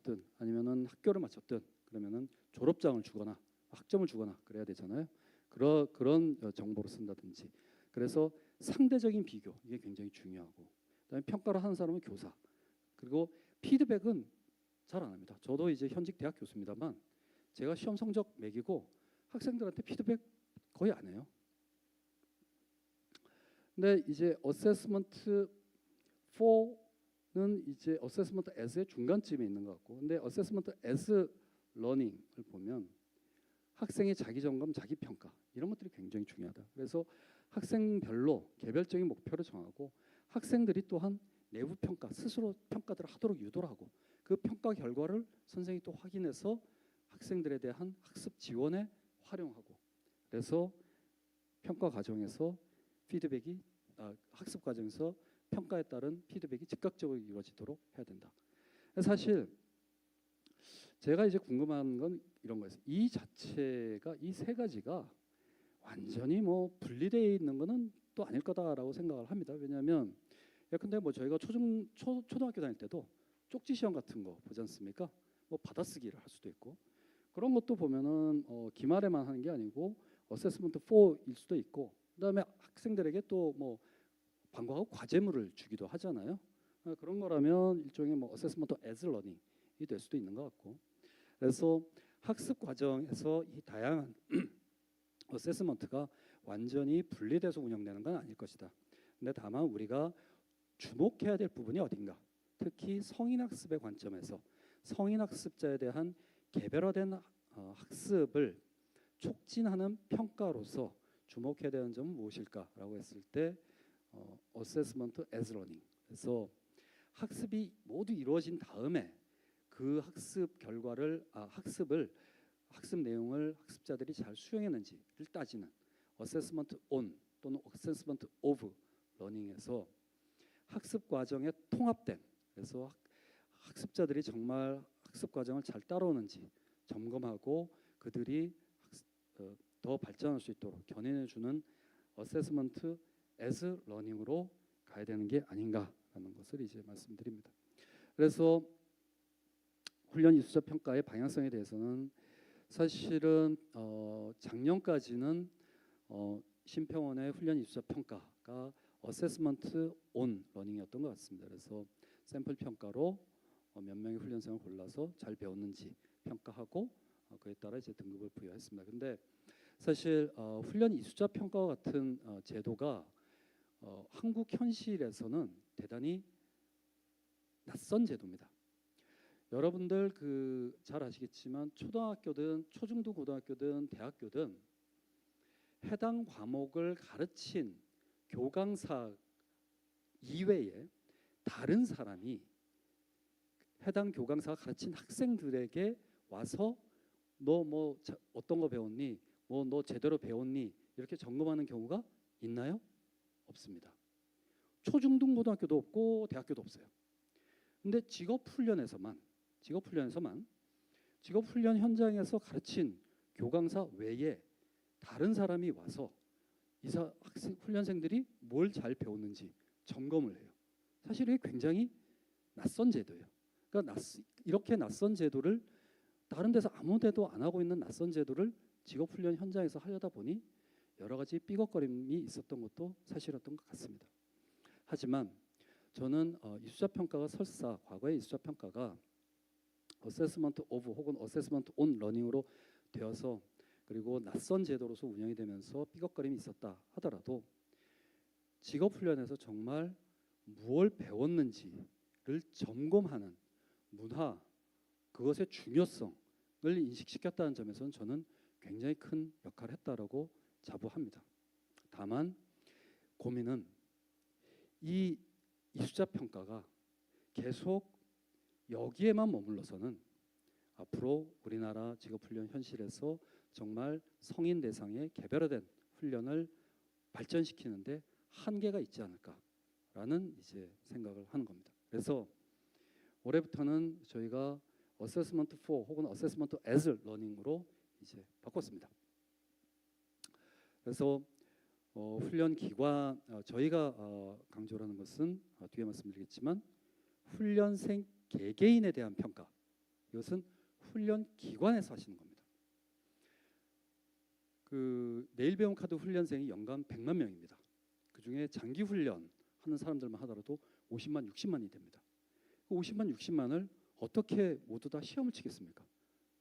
마쳤든 아니면은 학교를 마쳤든 그러면은 졸업장을 주거나 학점을 주거나 그래야 되잖아요. 그런 정보를 쓴다든지. 그래서 상대적인 비교 이게 굉장히 중요하고, 그다음에 평가를 하는 사람은 교사. 그리고 피드백은 잘 안 합니다. 저도 이제 현직 대학 교수입니다만 제가 시험 성적 매기고 학생들한테 피드백 거의 안 해요. 근데 이제 어세스먼트 4는 이제 어세스먼트 as의 중간쯤에 있는 것 같고, 근데 어세스먼트 as learning을 보면 학생의 자기 점검, 자기 평가 이런 것들이 굉장히 중요하다. 그래서 학생별로 개별적인 목표를 정하고 학생들이 또한 내부 평가, 스스로 평가들을 하도록 유도를 하고, 그 평가 결과를 선생님이 또 확인해서 학생들에 대한 학습 지원에 활용하고, 그래서 평가 과정에서 피드백이 학습 과정에서 평가에 따른 피드백이 즉각적으로 이루어지도록 해야 된다. 사실 제가 이제 궁금한 건 이런 거였어요. 이 자체가 이 세 가지가 완전히 뭐 분리되어 있는 거는 또 아닐 거다라고 생각을 합니다. 왜냐하면 예컨대 뭐 저희가 초등학교 다닐 때도 쪽지 시험 같은 거 보지 않습니까? 뭐 받아쓰기를 할 수도 있고, 그런 것도 보면은 기말에만 하는 게 아니고 어세스먼트 4일 수도 있고, 그다음에 학생들에게 또 뭐 방과후 과제물을 주기도 하잖아요. 그런 거라면 일종의 뭐 어세스먼트 as learning이 될 수도 있는 것 같고, 그래서 학습 과정에서 이 다양한 어세스먼트가 완전히 분리돼서 운영되는 건 아닐 것이다. 근데 다만 우리가 주목해야 될 부분이 어딘가, 특히 성인학습의 관점에서 성인학습자에 대한 개별화된 학습을 촉진하는 평가로서 주목해야 되는 점은 무엇일까라고 했을 때 어세스먼트 as learning. 그래서 학습이 모두 이루어진 다음에 그 학습 결과를 학습 내용을 학습자들이 잘 수용했는지를 따지는 어세스먼트 on 또는 어세스먼트 of learning에서 학습 과정에 통합된, 그래서 학습자들이 정말 학습 과정을 잘 따라오는지 점검하고 그들이 더 발전할 수 있도록 견인해 주는 어세스먼트 as learning으로 가야 되는 게 아닌가라는 것을 이제 말씀드립니다. 그래서 훈련 이수자 평가의 방향성에 대해서는 사실은 작년까지는 심평원의 훈련 이수자 평가가 어세스먼트 온 러닝이었던 것 같습니다. 그래서 샘플 평가로 몇 명의 훈련생을 골라서 잘 배웠는지 평가하고 그에 따라 이제 등급을 부여했습니다. 근데 사실 훈련 이수자 평가와 같은 제도가 한국 현실에서는 대단히 낯선 제도입니다. 여러분들 잘 아시겠지만 초등학교든 초중등 고등학교든 대학교든 해당 과목을 가르친 교강사 이외에 다른 사람이 해당 교강사가 가르친 학생들에게 와서 너 뭐 어떤 거 배웠니? 뭐 너 제대로 배웠니? 이렇게 점검하는 경우가 있나요? 없습니다. 초중등 고등학교도 없고 대학교도 없어요. 근데 직업훈련 현장에서 가르친 교강사 외에 다른 사람이 와서 훈련생들이 뭘 잘 배웠는지 점검을 해요. 사실 이게 굉장히 낯선 제도예요. 그러니까 이렇게 낯선 제도를 다른 데서 아무 데도 안 하고 있는 낯선 제도를 직업훈련 현장에서 하려다 보니 여러 가지 삐걱거림이 있었던 것도 사실이었던 것 같습니다. 하지만 저는 이수자 평가가 설사 과거의 이수자 평가가 어세스먼트 오브 혹은 어세스먼트 온 러닝으로 되어서 그리고 낯선 제도로서 운영이 되면서 삐걱거림이 있었다 하더라도 직업훈련에서 정말 무엇을 배웠는지를 점검하는 문화, 그것의 중요성을 인식시켰다는 점에서는 저는 굉장히 큰 역할을 했다라고 자부합니다. 다만 고민은 이 이수자 평가가 계속 여기에만 머물러서는 앞으로 우리나라 직업훈련 현실에서 정말 성인 대상의 개별화된 훈련을 발전시키는데 한계가 있지 않을까라는 이제 생각을 하는 겁니다. 그래서 올해부터는 저희가 어세스먼트 4 혹은 어세스먼트 as learning으로 이제 바꿨습니다. 그래서 훈련 기관 저희가 강조를 하는 것은 뒤에 말씀드리겠지만 훈련생 개개인에 대한 평가, 이것은 훈련 기관에서 하시는 겁니다. 그 내일 배움 카드 훈련생이 연간 100만 명입니다. 그중에 장기 훈련 하는 사람들만 하더라도 50만, 60만이 됩니다. 그 50만, 60만을 어떻게 모두 다 시험을 치겠습니까?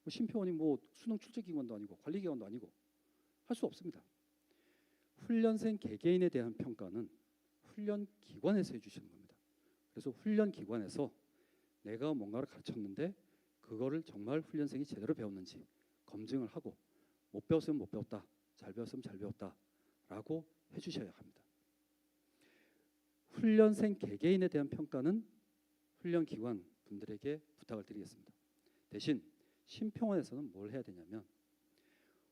뭐 심표원이 뭐 수능 출제기관도 아니고 관리기관도 아니고 할 수 없습니다. 훈련생 개개인에 대한 평가는 훈련 기관에서 해주시는 겁니다. 그래서 훈련 기관에서 내가 뭔가를 가르쳤는데 그거를 정말 훈련생이 제대로 배웠는지 검증을 하고 못 배웠으면 못 배웠다, 잘 배웠으면 잘 배웠다라고 해주셔야 합니다. 훈련생 개개인에 대한 평가는 훈련 기관 분들에게 부탁을 드리겠습니다. 대신 심평원에서는 뭘 해야 되냐면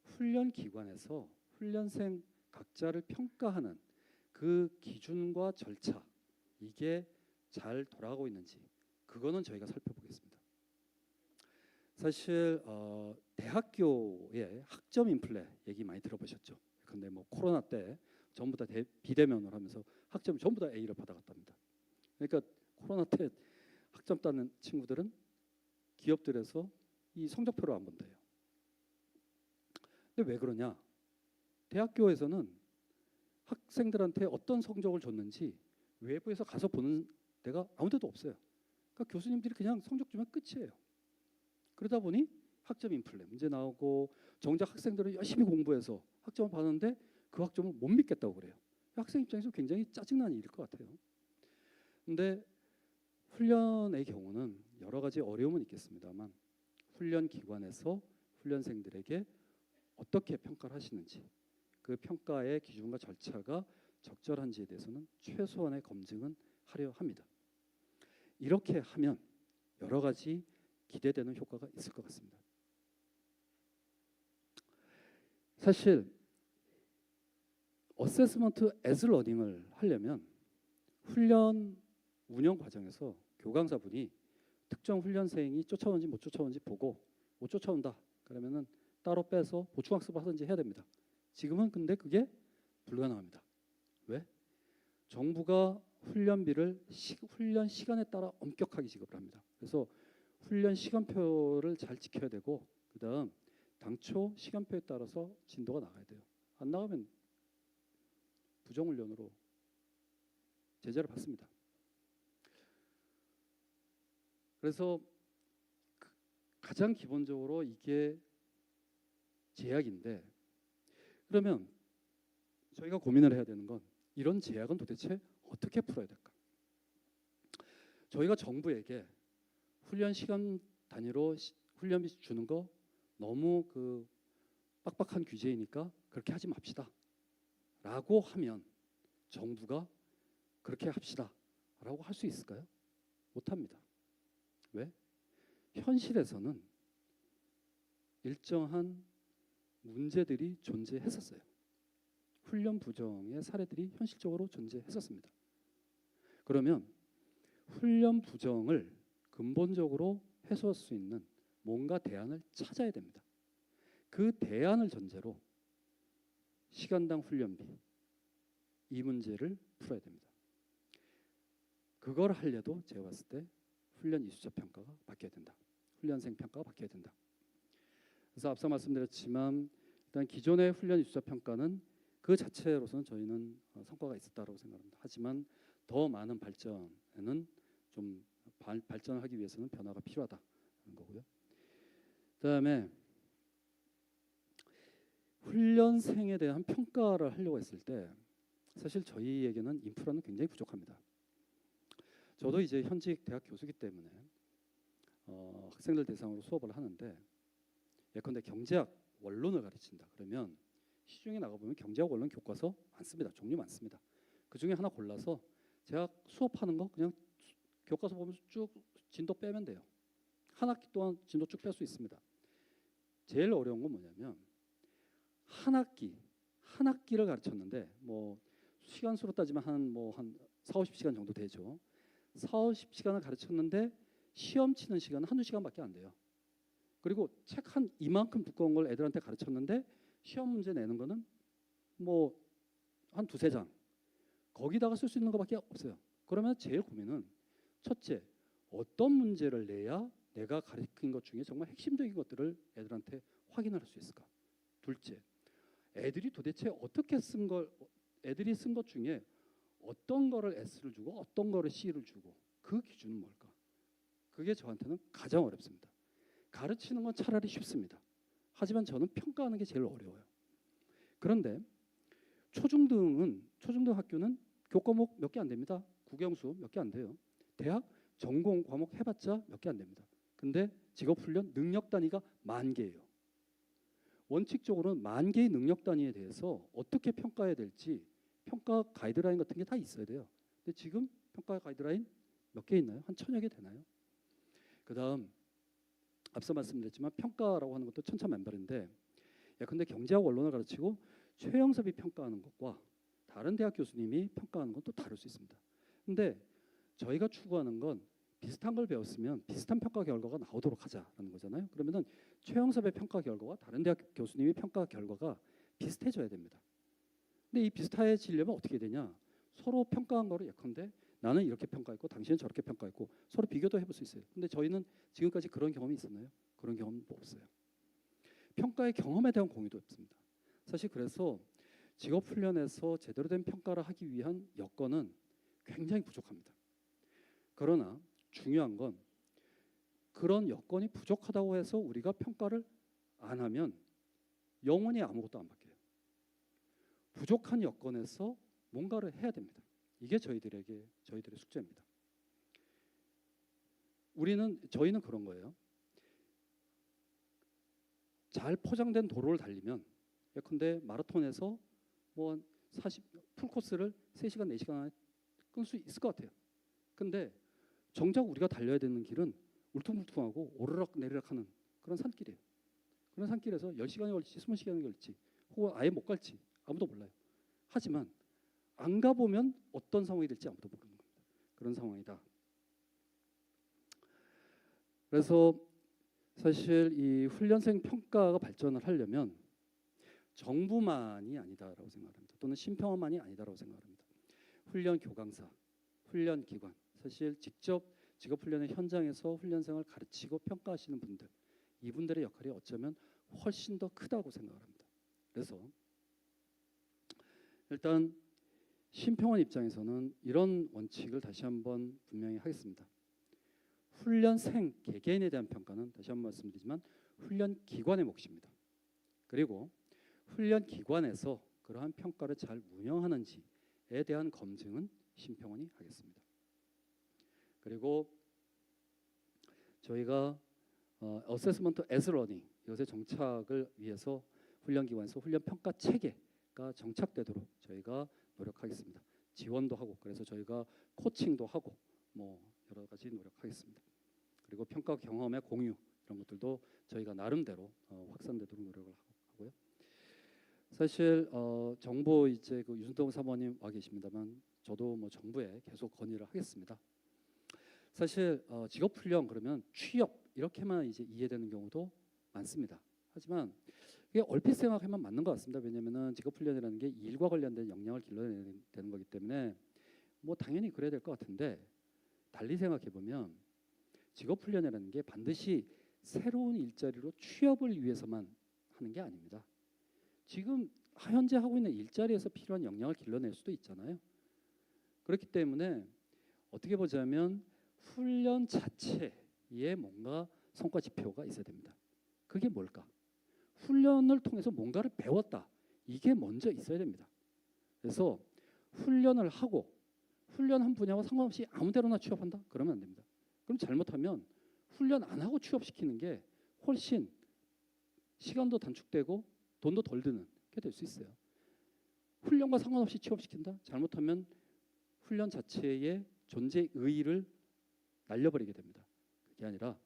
훈련 기관에서 훈련생 각자를 평가하는 그 기준과 절차 이게 잘 돌아가고 있는지 그거는 저희가 살펴보겠습니다. 사실 대학교의 학점 인플레 얘기 많이 들어보셨죠? 근데 뭐 코로나 때 전부 다 비대면으로 하면서 학점 전부 다 A를 받아갔답니다. 그러니까 코로나 때 학점 따는 친구들은 기업들에서 이 성적표를 안 본대요. 근데 왜 그러냐? 대학교에서는 학생들한테 어떤 성적을 줬는지 외부에서 가서 보는 데가 아무 데도 없어요. 그러니까 교수님들이 그냥 성적 주면 끝이에요. 그러다 보니 학점 인플레 문제 나오고 정작 학생들은 열심히 공부해서 학점을 받았는데 그 학점을 못 믿겠다고 그래요. 학생 입장에서 굉장히 짜증나는 일일 것 같아요. 근데 훈련의 경우는 여러 가지 어려움은 있겠습니다만 훈련 기관에서 훈련생들에게 어떻게 평가를 하시는지 그 평가의 기준과 절차가 적절한지에 대해서는 최소한의 검증은 하려 합니다. 이렇게 하면 여러 가지 기대되는 효과가 있을 것 같습니다. 사실 어세스먼트 애즈 러닝을 하려면 훈련 운영 과정에서 교강사분이 특정 훈련생이 쫓아오는지 못 쫓아오는지 보고 못 쫓아온다 그러면은 따로 빼서 보충학습을 하든지 해야 됩니다. 지금은 근데 그게 불가능합니다. 왜? 정부가 훈련비를 훈련 시간에 따라 엄격하게 지급을 합니다. 그래서 훈련 시간표를 잘 지켜야 되고 그다음 당초 시간표에 따라서 진도가 나가야 돼요. 안 나가면 부정훈련으로 제재를 받습니다. 그래서 가장 기본적으로 이게 제약인데 그러면 저희가 고민을 해야 되는 건 이런 제약은 도대체 어떻게 풀어야 될까? 저희가 정부에게 훈련 시간 단위로 훈련비 주는 거 너무 그 빡빡한 규제이니까 그렇게 하지 맙시다 라고 하면 정부가 그렇게 합시다 라고 할 수 있을까요? 못합니다. 왜? 현실에서는 일정한 문제들이 존재했었어요. 훈련 부정의 사례들이 현실적으로 존재했었습니다. 그러면 훈련 부정을 근본적으로 해소할 수 있는 뭔가 대안을 찾아야 됩니다. 그 대안을 전제로 시간당 훈련비 이 문제를 풀어야 됩니다. 그걸 하려도 제가 봤을 때 훈련 이수자 평가가 바뀌어야 된다. 훈련생 평가가 바뀌어야 된다. 그래서 앞서 말씀드렸지만 일단 기존의 훈련 이수자 평가는 그 자체로서는 저희는 성과가 있었다고 생각합니다. 하지만 더 많은 발전에는 좀 발전하기 위해서는 변화가 필요하다는 거고요. 그다음에 훈련생에 대한 평가를 하려고 했을 때 사실 저희에게는 인프라는 굉장히 부족합니다. 저도 이제 현직 대학 교수기 때문에 학생들 대상으로 수업을 하는데 예컨대 경제학 원론을 가르친다 그러면 시중에 나가보면 경제학 원론 교과서 많습니다. 종류 많습니다. 그 중에 하나 골라서 제가 수업하는 거 그냥 교과서 보면서 쭉 진도 빼면 돼요. 한 학기 동안 진도 쭉 뺄 수 있습니다. 제일 어려운 건 뭐냐면 한 학기를 가르쳤는데 뭐 시간수로 따지면 한 4, 50시간 정도 되죠. 4, 50시간을 가르쳤는데 시험 치는 시간은 한두 시간밖에 안 돼요. 그리고 책 한 이만큼 두꺼운 걸 애들한테 가르쳤는데 시험 문제 내는 거는 뭐 한 두세 장 거기다가 쓸 수 있는 것밖에 없어요. 그러면 제일 고민은 첫째 어떤 문제를 내야 내가 가르친 것 중에 정말 핵심적인 것들을 애들한테 확인을 할 수 있을까? 둘째, 애들이 도대체 어떻게 쓴 걸, 애들이 쓴 것 중에 어떤 거를 S를 주고 어떤 거를 C를 주고 그 기준은 뭘까? 그게 저한테는 가장 어렵습니다. 가르치는 건 차라리 쉽습니다. 하지만 저는 평가하는 게 제일 어려워요. 그런데 초중등 학교는 교과목 몇 개 안 됩니다. 국영수 몇 개 안 돼요. 대학 전공 과목 해봤자 몇 개 안 됩니다. 근데 직업훈련 능력 단위가 10,000개예요. 원칙적으로는 10,000개의 능력 단위에 대해서 어떻게 평가해야 될지 평가 가이드라인 같은 게 다 있어야 돼요. 근데 지금 평가 가이드라인 몇 개 있나요? 한 1,000여 개 되나요? 그다음 앞서 말씀드렸지만 평가라고 하는 것도 천차만별인데 예컨대 경제학 원론을 가르치고 최영섭이 평가하는 것과 다른 대학 교수님이 평가하는 건 또 다를 수 있습니다. 근데 저희가 추구하는 건 비슷한 걸 배웠으면 비슷한 평가 결과가 나오도록 하자라는 거잖아요. 그러면은 최영섭의 평가 결과와 다른 대학 교수님의 평가 결과가 비슷해져야 됩니다. 근데 이 비슷해지려면 어떻게 되냐? 서로 평가한 거를 예컨대 나는 이렇게 평가했고 당신은 저렇게 평가했고 서로 비교도 해볼 수 있어요. 근데 저희는 지금까지 그런 경험이 있었나요? 그런 경험은 없어요. 평가의 경험에 대한 공유도 없습니다. 사실 그래서 직업훈련에서 제대로 된 평가를 하기 위한 여건은 굉장히 부족합니다. 그러나 중요한 건 그런 여건이 부족하다고 해서 우리가 평가를 안 하면 영원히 아무것도 안 바뀌어요. 부족한 여건에서 뭔가를 해야 됩니다. 이게 저희들의 숙제입니다. 저희는 그런 거예요. 잘 포장된 도로를 달리면 예컨대 마라톤에서 뭐 40 풀코스를 3시간 4시간 안에 끊을 수 있을 것 같아요. 근데 정작 우리가 달려야 되는 길은 울퉁불퉁하고 오르락 내리락 하는 그런 산길이에요. 그런 산길에서 10시간이 걸릴지 20시간이 걸릴지 혹은 아예 못 갈지 아무도 몰라요. 하지만 안 가보면 어떤 상황이 될지 아무도 모르는 겁니다. 그런 상황이다. 그래서 사실 이 훈련생 평가가 발전을 하려면 정부만이 아니다라고 생각합니다. 또는 심평원만이 아니다라고 생각합니다. 훈련 교강사, 훈련 기관, 사실 직접 직업훈련의 현장에서 훈련생을 가르치고 평가하시는 분들, 이분들의 역할이 어쩌면 훨씬 더 크다고 생각합니다. 그래서 일단 심평원 입장에서는 이런 원칙을 다시 한번 분명히 하겠습니다. 훈련생 개개인에 대한 평가는 다시 한번 말씀드리지만 훈련 기관의 몫입니다. 그리고 훈련 기관에서 그러한 평가를 잘 운영하는지에 대한 검증은 심평원이 하겠습니다. 그리고 저희가 어세스먼트 애즈 러닝 이것의 정착을 위해서 훈련기관에서 훈련 평가 체계가 정착되도록 저희가 노력하겠습니다. 지원도 하고 그래서 저희가 코칭도 하고 뭐 여러 가지 노력하겠습니다. 그리고 평가 경험의 공유 이런 것들도 저희가 나름대로 확산되도록 노력을 하고요. 사실 정부 이제 그 유순동 사모님 와 계십니다만 저도 뭐 정부에 계속 건의를 하겠습니다. 사실 직업훈련 그러면 취업 이렇게만 이제 이해되는 경우도 많습니다. 하지만 이게 얼핏 생각하면 맞는 것 같습니다. 왜냐하면은 직업훈련이라는 게 일과 관련된 역량을 길러내는 거기 때문에 뭐 당연히 그래야 될 것 같은데 달리 생각해 보면 직업훈련이라는 게 반드시 새로운 일자리로 취업을 위해서만 하는 게 아닙니다. 지금 현재 하고 있는 일자리에서 필요한 역량을 길러낼 수도 있잖아요. 그렇기 때문에 어떻게 보자면 훈련 자체에 뭔가 성과 지표가 있어야 됩니다. 그게 뭘까? 훈련을 통해서 뭔가를 배웠다. 이게 먼저 있어야 됩니다. 그래서 훈련을 하고 훈련한 분야와 상관없이 아무 데로나 취업한다? 그러면 안 됩니다. 그럼 잘못하면 훈련 안 하고 취업시키는 게 훨씬 시간도 단축되고 돈도 덜 드는 게 될 수 있어요. 훈련과 상관없이 취업시킨다? 잘못하면 훈련 자체의 존재 의의를 날려버리게 됩니다. 그게 아니라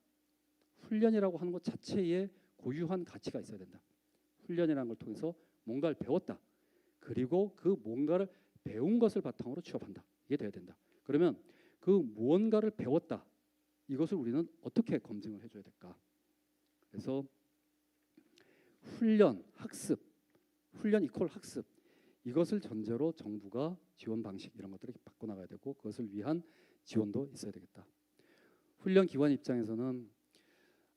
훈련이라고 하는 것 자체에 고유한 가치가 있어야 된다. 훈련이라는 걸 통해서 뭔가를 배웠다. 그리고 그 뭔가를 배운 것을 바탕으로 취업한다. 이게 돼야 된다. 그러면 그 무언가를 배웠다. 이것을 우리는 어떻게 검증을 해줘야 될까? 그래서 훈련, 학습, 훈련 이퀄 학습 이것을 전제로 정부가 지원 방식 이런 것들을 바꿔나가야 되고 그것을 위한 지원도 있어야 되겠다. 훈련 기관 입장에서는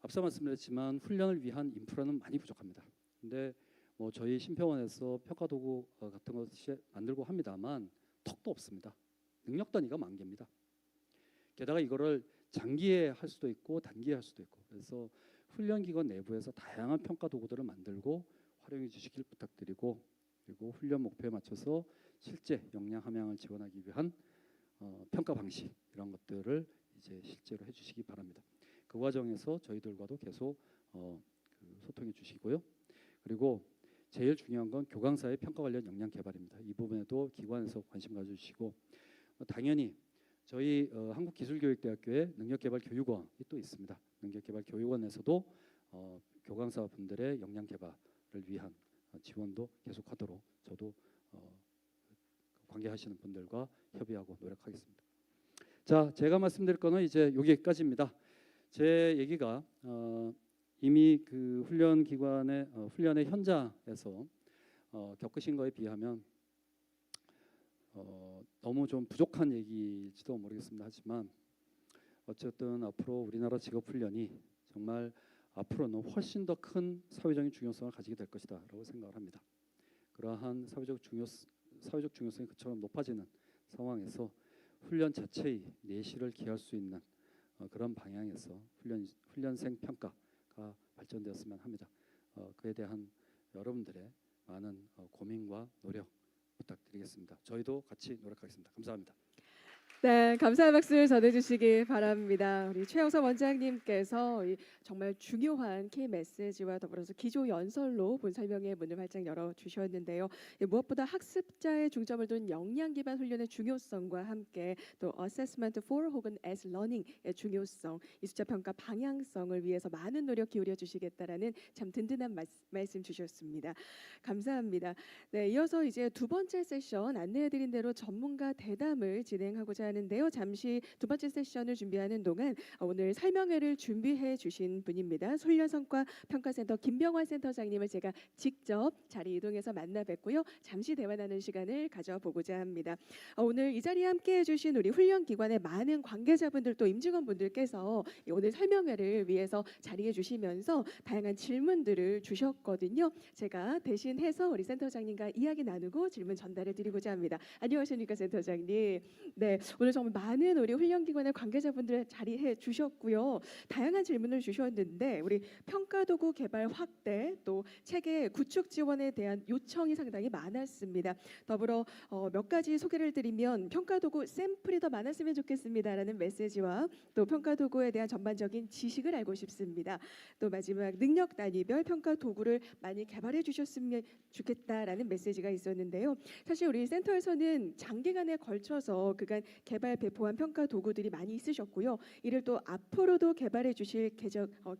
앞서 말씀드렸지만 훈련을 위한 인프라는 많이 부족합니다. 근데 뭐 저희 심평원에서 평가 도구 같은 것이 만들고 합니다만 턱도 없습니다. 능력 단위가 만개입니다. 게다가 이거를 장기에 할 수도 있고 단기에 할 수도 있고, 그래서 훈련기관 내부에서 다양한 평가 도구들을 만들고 활용해 주시길 부탁드리고, 그리고 훈련 목표에 맞춰서 실제 역량 함양을 지원하기 위한 평가 방식 이런 것들을 이제 실제로 해주시기 바랍니다. 그 과정에서 저희들과도 계속 소통해 주시고요. 그리고 제일 중요한 건 교강사의 평가 관련 역량 개발입니다. 이 부분에도 기관에서 관심 가져주시고, 당연히 저희 한국기술교육대학교에 능력개발교육원이 또 있습니다. 능력개발교육원에서도 교강사 분들의 역량 개발을 위한 지원도 계속하도록 저도 관계하시는 분들과 협의하고 노력하겠습니다. 자, 제가 말씀드릴 거는 이제 여기까지입니다. 제 얘기가 이미 그 훈련기관의 훈련의 현장에서 겪으신 거에 비하면 너무 좀 부족한 얘기일지도 모르겠습니다. 하지만 어쨌든 앞으로 우리나라 직업훈련이 정말 앞으로는 훨씬 더 큰 사회적인 중요성을 가지게 될 것이다라고 생각을 합니다. 그러한 사회적 중요성이 그처럼 높아지는 상황에서 훈련 자체의 내실을 기할 수 있는 그런 방향에서 훈련생 평가가 발전되었으면 합니다. 그에 대한 여러분들의 많은 고민과 노력 부탁드리겠습니다. 저희도 같이 노력하겠습니다. 감사합니다. 네, 감사의 박수 전해주시기 바랍니다. 우리 최영석 원장님께서 정말 중요한 키 메시지와 더불어서 기조 연설로 본 설명의 문을 활짝 열어주셨는데요. 무엇보다 학습자의 중점을 둔 역량 기반 훈련의 중요성과 함께 또 Assessment for 혹은 as Learning의 중요성, 이 숫자 평가 방향성을 위해서 많은 노력 기울여 주시겠다라는 참 든든한 말씀 주셨습니다. 감사합니다. 네, 이어서 이제 두 번째 세션 안내해드린 대로 전문가 대담을 진행하고자 하는데요. 잠시 두 번째 세션을 준비하는 동안 오늘 설명회를 준비해 주신 분입니다. 훈련성과 평가센터 김병환 센터장님을 제가 직접 자리 이동해서 만나 뵙고요. 잠시 대화 나누는 시간을 가져보고자 합니다. 오늘 이 자리에 함께해 주신 우리 훈련기관의 많은 관계자분들 또 임직원분들께서 오늘 설명회를 위해서 자리해 주시면서 다양한 질문들을 주셨거든요. 제가 대신해서 우리 센터장님과 이야기 나누고 질문 전달해 드리고자 합니다. 안녕하십니까 센터장님. 네, 오늘 정말 많은 우리 훈련기관의 관계자분들 자리해 주셨고요. 다양한 질문을 주셨는데 우리 평가도구 개발 확대 또 체계 구축 지원에 대한 요청이 상당히 많았습니다. 더불어 몇 가지 소개를 드리면 평가도구 샘플이 더 많았으면 좋겠습니다라는 메시지와 또 평가도구에 대한 전반적인 지식을 알고 싶습니다. 또 마지막 능력 단위별 평가도구를 많이 개발해 주셨으면 좋겠다라는 메시지가 있었는데요. 사실 우리 센터에서는 장기간에 걸쳐서 그간 개발 배포한 평가 도구들이 많이 있으셨고요. 이를 또 앞으로도 개발해 주실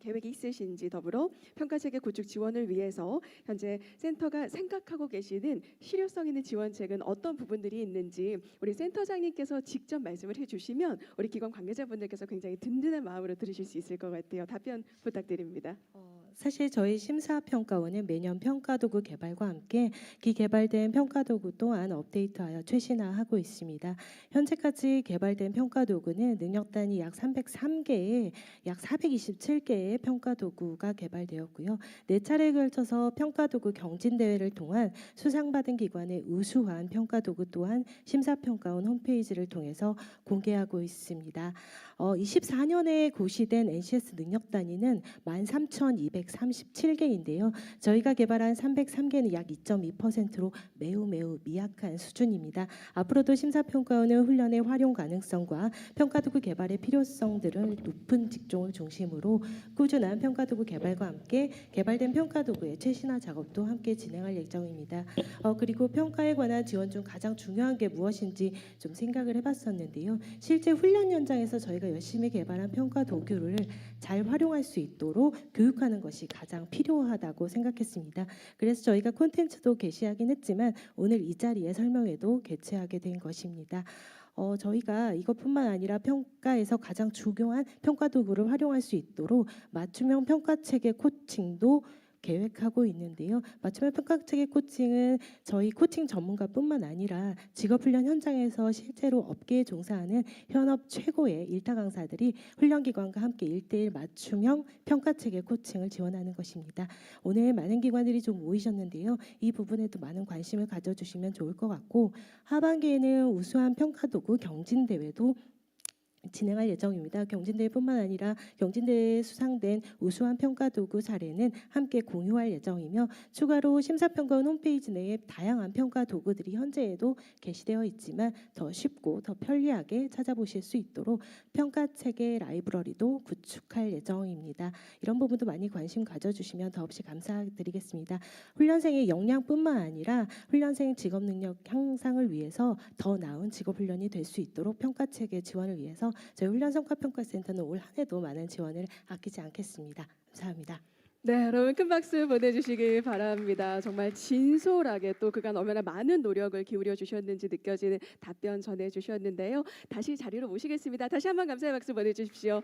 계획이 있으신지, 더불어 평가 체계 구축 지원을 위해서 현재 센터가 생각하고 계시는 실효성 있는 지원책은 어떤 부분들이 있는지 우리 센터장님께서 직접 말씀을 해주시면 우리 기관 관계자분들께서 굉장히 든든한 마음으로 들으실 수 있을 것 같아요. 답변 부탁드립니다. 사실 저희 심사평가원은 매년 평가도구 개발과 함께 기개발된 평가도구 또한 업데이트하여 최신화하고 있습니다. 현재까지 개발된 평가도구는 능력단위 약 303개에 약 427개의 평가도구가 개발되었고요. 4차례에 걸쳐서 평가도구 경진대회를 통한 수상받은 기관의 우수한 평가도구 또한 심사평가원 홈페이지를 통해서 공개하고 있습니다. 24년에 고시된 NCS 능력단위는 13,237개인데요. 저희가 개발한 303개는 약 2.2%로 매우 미약한 수준입니다. 앞으로도 심사평가원은 훈련의 활용 가능성과 평가도구 개발의 필요성들을 높은 직종을 중심으로 꾸준한 평가도구 개발과 함께 개발된 평가도구의 최신화 작업도 함께 진행할 예정입니다. 그리고 평가에 관한 지원 중 가장 중요한 게 무엇인지 좀 생각을 해봤었는데요. 실제 훈련 현장에서 저희가 열심히 개발한 평가 도구를 잘 활용할 수 있도록 교육하는 것이 가장 필요하다고 생각했습니다. 그래서 저희가 콘텐츠도 게시하긴 했지만 오늘 이 자리에 설명회도 개최하게 된 것입니다. 저희가 이것뿐만 아니라 평가에서 가장 중요한 평가 도구를 활용할 수 있도록 맞춤형 평가 체계 코칭도 계획하고 있는데요. 맞춤형 평가체계 코칭은 저희 코칭 전문가뿐만 아니라 직업훈련 현장에서 실제로 업계에 종사하는 현업 최고의 일타 강사들이 훈련기관과 함께 1:1 맞춤형 평가체계 코칭을 지원하는 것입니다. 오늘 많은 기관들이 좀 모이셨는데요. 이 부분에도 많은 관심을 가져주시면 좋을 것 같고, 하반기에는 우수한 평가도구 경진대회도 진행할 예정입니다. 경진대회뿐만 아니라 경진대회에 수상된 우수한 평가도구 사례는 함께 공유할 예정이며, 추가로 심사평가원 홈페이지 내에 다양한 평가도구들이 현재에도 게시되어 있지만 더 쉽고 더 편리하게 찾아보실 수 있도록 평가체계 라이브러리도 구축할 예정입니다. 이런 부분도 많이 관심 가져주시면 더없이 감사드리겠습니다. 훈련생의 역량뿐만 아니라 훈련생 직업능력 향상을 위해서 더 나은 직업훈련이 될 수 있도록 평가체계 지원을 위해서 저희 훈련성과평가센터는 올 한 해도 많은 지원을 아끼지 않겠습니다. 감사합니다. 네, 여러분 큰 박수 보내주시기 바랍니다. 정말 진솔하게 또 그간 얼마나 많은 노력을 기울여 주셨는지 느껴지는 답변 전해주셨는데요. 다시 자리로 모시겠습니다. 다시 한번 감사의 박수 보내주십시오.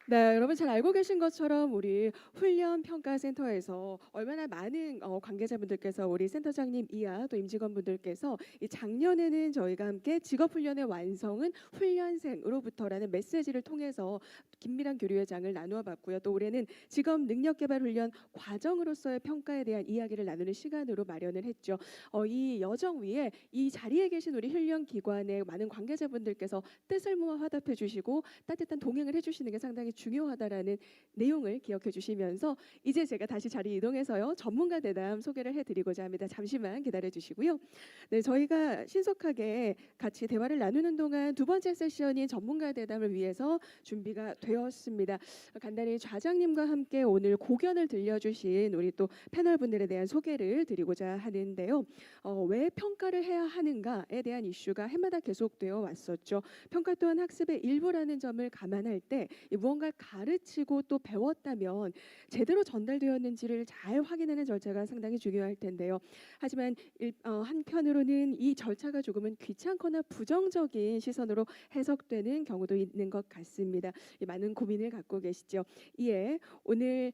네, 여러분 잘 알고 계신 것처럼 우리 훈련평가센터에서 얼마나 많은 관계자분들께서 우리 센터장님 이하 또 임직원분들께서 이 작년에는 저희가 함께 직업훈련의 완성은 훈련생으로부터라는 메시지를 통해서 긴밀한 교류의 장을 나누어 봤고요. 또 올해는 직업능력개발훈련 과정으로서의 평가에 대한 이야기를 나누는 시간으로 마련을 했죠. 이 여정 위에 이 자리에 계신 우리 훈련기관의 많은 관계자분들께서 뜻을 모아 화답해 주시고 따뜻한 동행을 해주시는 게 상당히 중요하다라는 내용을 기억해 주시면서 이제 제가 다시 자리 이동해서요 전문가 대담 소개를 해드리고자 합니다. 잠시만 기다려 주시고요. 네, 저희가 신속하게 같이 대화를 나누는 동안 두 번째 세션인 전문가 대담을 위해서 준비가 되었습니다. 간단히 좌장님과 함께 오늘 고견을 들려주신 우리 또 패널 분들에 대한 소개를 드리고자 하는데요. 왜 평가를 해야 하는가에 대한 이슈가 해마다 계속되어 왔었죠. 평가 또한 학습의 일부라는 점을 감안할 때 무언가 가르치고 또 배웠다면 제대로 전달되었는지를 잘 확인하는 절차가 상당히 중요할 텐데요. 하지만 한편으로는 이 절차가 조금은 귀찮거나 부정적인 시선으로 해석되는 경우도 있는 것 같습니다. 많은 고민을 갖고 계시죠. 이에 오늘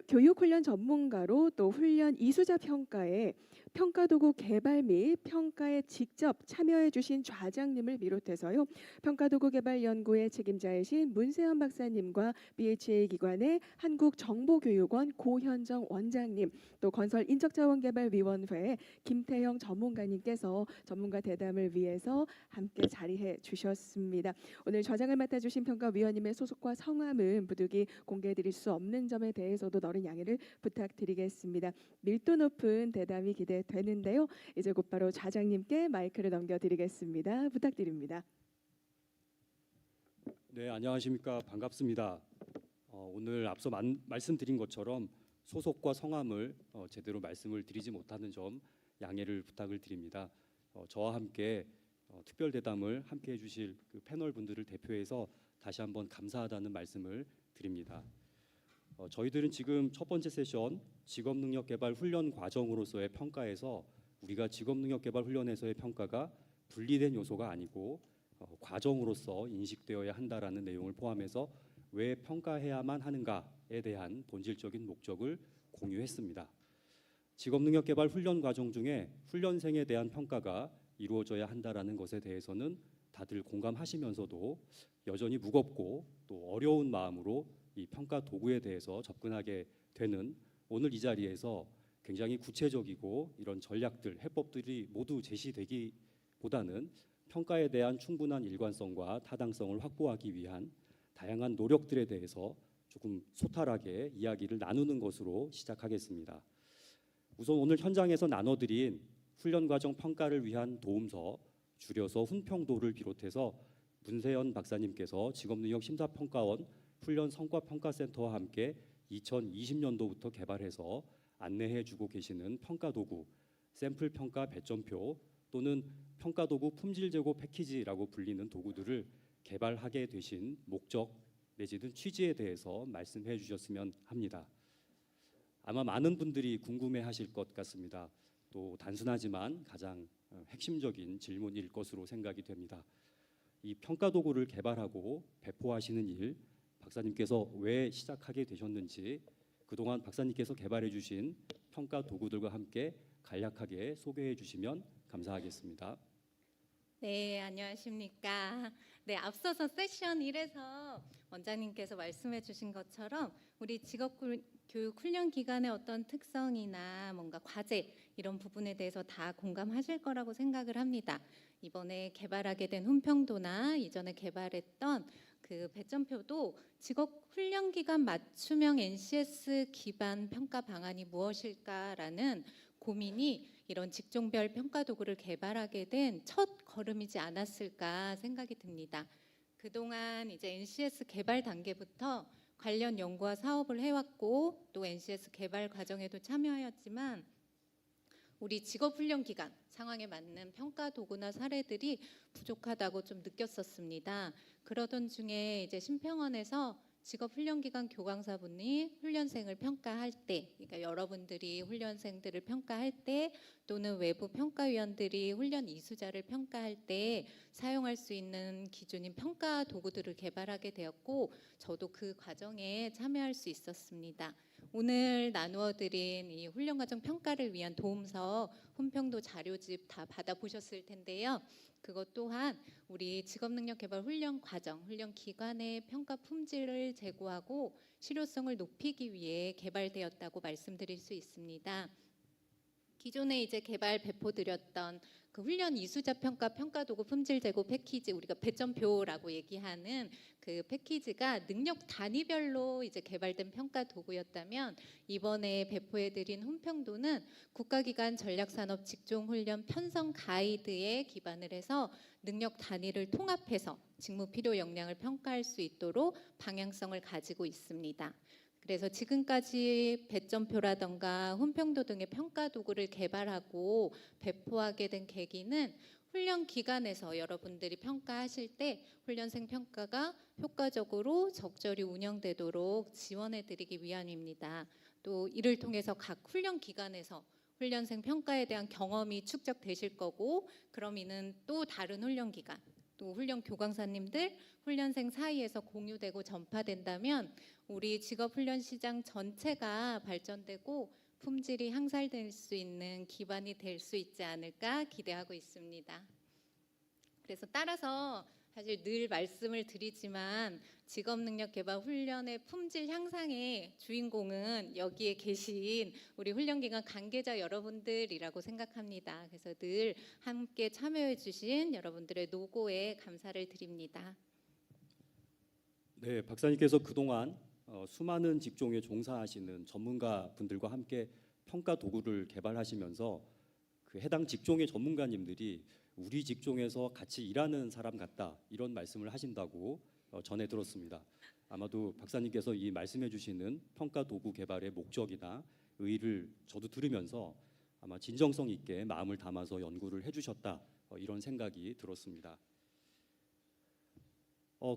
교육훈련 전문가로 또 훈련 이수자 평가에 평가도구 개발 및 평가에 직접 참여해 주신 좌장님을 비롯해서요. 평가도구 개발 연구의 책임자이신 문세현 박사님과 BHA 기관의 한국정보교육원 고현정 원장님, 또 건설인적자원개발위원회 김태형 전문가님께서 전문가 대담을 위해서 함께 자리해 주셨습니다. 오늘 좌장을 맡아주신 평가위원님의 소속과 성함은 부득이 공개해 드릴 수 없는 점에 대해서도 너른 양해를 부탁드리겠습니다. 밀도 높은 대담이 기대되는데요. 이제 곧바로 좌장님께 마이크를 넘겨드리겠습니다. 부탁드립니다. 네, 안녕하십니까. 반갑습니다. 오늘 앞서 말씀드린 것처럼 소속과 성함을 제대로 말씀을 드리지 못하는 점 양해를 부탁을 드립니다. 저와 함께 특별 대담을 함께 해주실 그 패널 분들을 대표해서 다시 한번 감사하다는 말씀을 드립니다. 저희들은 지금 첫 번째 세션 직업능력개발 훈련 과정으로서의 평가에서 우리가 직업능력개발 훈련에서의 평가가 분리된 요소가 아니고 과정으로서 인식되어야 한다라는 내용을 포함해서 왜 평가해야만 하는가에 대한 본질적인 목적을 공유했습니다. 직업능력개발 훈련 과정 중에 훈련생에 대한 평가가 이루어져야 한다라는 것에 대해서는 다들 공감하시면서도 여전히 무겁고 또 어려운 마음으로 이 평가 도구에 대해서 접근하게 되는 오늘 이 자리에서 굉장히 구체적이고 이런 전략들, 해법들이 모두 제시되기보다는 평가에 대한 충분한 일관성과 타당성을 확보하기 위한 다양한 노력들에 대해서 조금 소탈하게 이야기를 나누는 것으로 시작하겠습니다. 우선 오늘 현장에서 나눠드린 훈련 과정 평가를 위한 도움서, 줄여서 훈평도를 비롯해서 문세현 박사님께서 직업능력 심사평가원 훈련 성과평가센터와 함께 2020년도부터 개발해서 안내해주고 계시는 평가도구, 샘플평가 배점표 또는 평가도구 품질제고 패키지라고 불리는 도구들을 개발하게 되신 목적 내지는 취지에 대해서 말씀해 주셨으면 합니다. 아마 많은 분들이 궁금해하실 것 같습니다. 또 단순하지만 가장 핵심적인 질문일 것으로 생각이 됩니다. 이 평가도구를 개발하고 배포하시는 일, 박사님께서 왜 시작하게 되셨는지, 그동안 박사님께서 개발해 주신 평가 도구들과 함께 간략하게 소개해 주시면 감사하겠습니다. 네, 안녕하십니까. 네, 앞서서 세션 1에서 원장님께서 말씀해 주신 것처럼 우리 직업교육 훈련 기관의 어떤 특성이나 뭔가 과제 이런 부분에 대해서 다 공감하실 거라고 생각을 합니다. 이번에 개발하게 된 훈평도나 이전에 개발했던 그 배점표도 직업 훈련 기관 맞춤형 NCS 기반 평가 방안이 무엇일까라는 고민이 이런 직종별 평가 도구를 개발하게 된 첫 걸음이지 않았을까 생각이 듭니다. 그동안 이제 NCS 개발 단계부터 관련 연구와 사업을 해왔고 또 NCS 개발 과정에도 참여하였지만 우리 직업훈련 기관 상황에 맞는 평가 도구나 사례들이 부족하다고 좀 느꼈었습니다. 그러던 중에 이제 심평원에서 직업훈련기관 교강사분이 훈련생을 평가할 때, 그러니까 여러분들이 훈련생들을 평가할 때 또는 외부 평가위원들이 훈련 이수자를 평가할 때 사용할 수 있는 기준인 평가 도구들을 개발하게 되었고 저도 그 과정에 참여할 수 있었습니다. 오늘 나누어드린 이 훈련과정 평가를 위한 도움서, 훈평도 자료집 다 받아보셨을 텐데요. 그것 또한 우리 직업능력개발 훈련 과정, 훈련 기관의 평가 품질을 제고하고 실효성을 높이기 위해 개발되었다고 말씀드릴 수 있습니다. 기존에 이제 개발 배포드렸던 그 훈련 이수자 평가 평가도구 품질 제고 패키지, 우리가 배점표라고 얘기하는 그 패키지가 능력 단위별로 이제 개발된 평가 도구였다면 이번에 배포해드린 훈평도는 국가기관 전략산업 직종훈련 편성 가이드에 기반을 해서 능력 단위를 통합해서 직무 필요 역량을 평가할 수 있도록 방향성을 가지고 있습니다. 그래서 지금까지 배점표라던가 훈평도 등의 평가 도구를 개발하고 배포하게 된 계기는 훈련 기관에서 여러분들이 평가하실 때 훈련생 평가가 효과적으로 적절히 운영되도록 지원해 드리기 위함입니다. 또 이를 통해서 각 훈련 기관에서 훈련생 평가에 대한 경험이 축적되실 거고 그럼 이는 또 다른 훈련 기관 또 훈련 교강사님들, 훈련생 사이에서 공유되고 전파된다면 우리 직업훈련 시장 전체가 발전되고 품질이 향상될 수 있는 기반이 될 수 있지 않을까 기대하고 있습니다. 그래서 따라서 사실 늘 말씀을 드리지만 직업능력개발 훈련의 품질 향상의 주인공은 여기에 계신 우리 훈련기관 관계자 여러분들이라고 생각합니다. 그래서 늘 함께 참여해 주신 여러분들의 노고에 감사를 드립니다. 네, 박사님께서 그동안 수많은 직종에 종사하시는 전문가 분들과 함께 평가 도구를 개발하시면서 그 해당 직종의 전문가님들이 우리 직종에서 같이 일하는 사람 같다 이런 말씀을 하신다고 전해 들었습니다. 아마도 박사님께서 이 말씀해 주시는 평가 도구 개발의 목적이나 의의를 저도 들으면서 아마 진정성 있게 마음을 담아서 연구를 해주셨다 이런 생각이 들었습니다.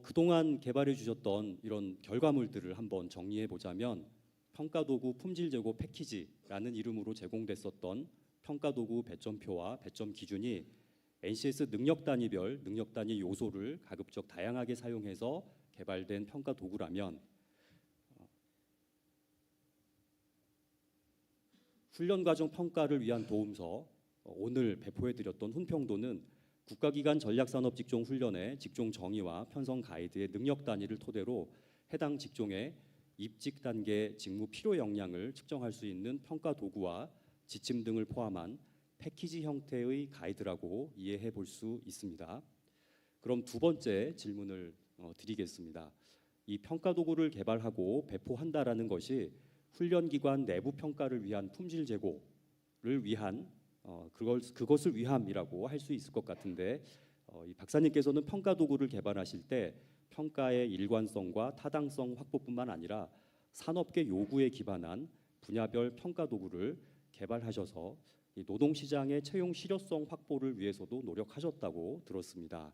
그동안 개발해 주셨던 이런 결과물들을 한번 정리해 보자면 평가도구 품질제고 패키지라는 이름으로 제공됐었던 평가도구 배점표와 배점 기준이 NCS 능력단위별 능력단위 요소를 가급적 다양하게 사용해서 개발된 평가도구라면 훈련과정 평가를 위한 도움서 오늘 배포해드렸던 훈평도는 국가기관 전략산업 직종 훈련의 직종 정의와 편성 가이드의 능력 단위를 토대로 해당 직종의 입직 단계 직무 필요 역량을 측정할 수 있는 평가 도구와 지침 등을 포함한 패키지 형태의 가이드라고 이해해 볼 수 있습니다. 그럼 두 번째 질문을 드리겠습니다. 이 평가 도구를 개발하고 배포한다라는 것이 훈련기관 내부 평가를 위한 품질 제고를 위한 그것을 위함이라고 할 수 있을 것 같은데 이 박사님께서는 평가 도구를 개발하실 때 평가의 일관성과 타당성 확보뿐만 아니라 산업계 요구에 기반한 분야별 평가 도구를 개발하셔서 이 노동시장의 채용 실효성 확보를 위해서도 노력하셨다고 들었습니다.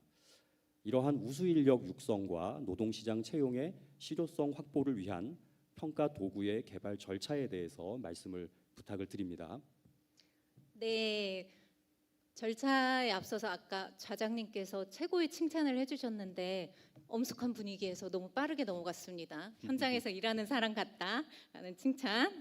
이러한 우수 인력 육성과 노동시장 채용의 실효성 확보를 위한 평가 도구의 개발 절차에 대해서 말씀을 부탁을 드립니다. 네, 절차에 앞서서 아까 좌장님께서 최고의 칭찬을 해주셨는데 엄숙한 분위기에서 너무 빠르게 넘어갔습니다. 현장에서 일하는 사람 같다라는 칭찬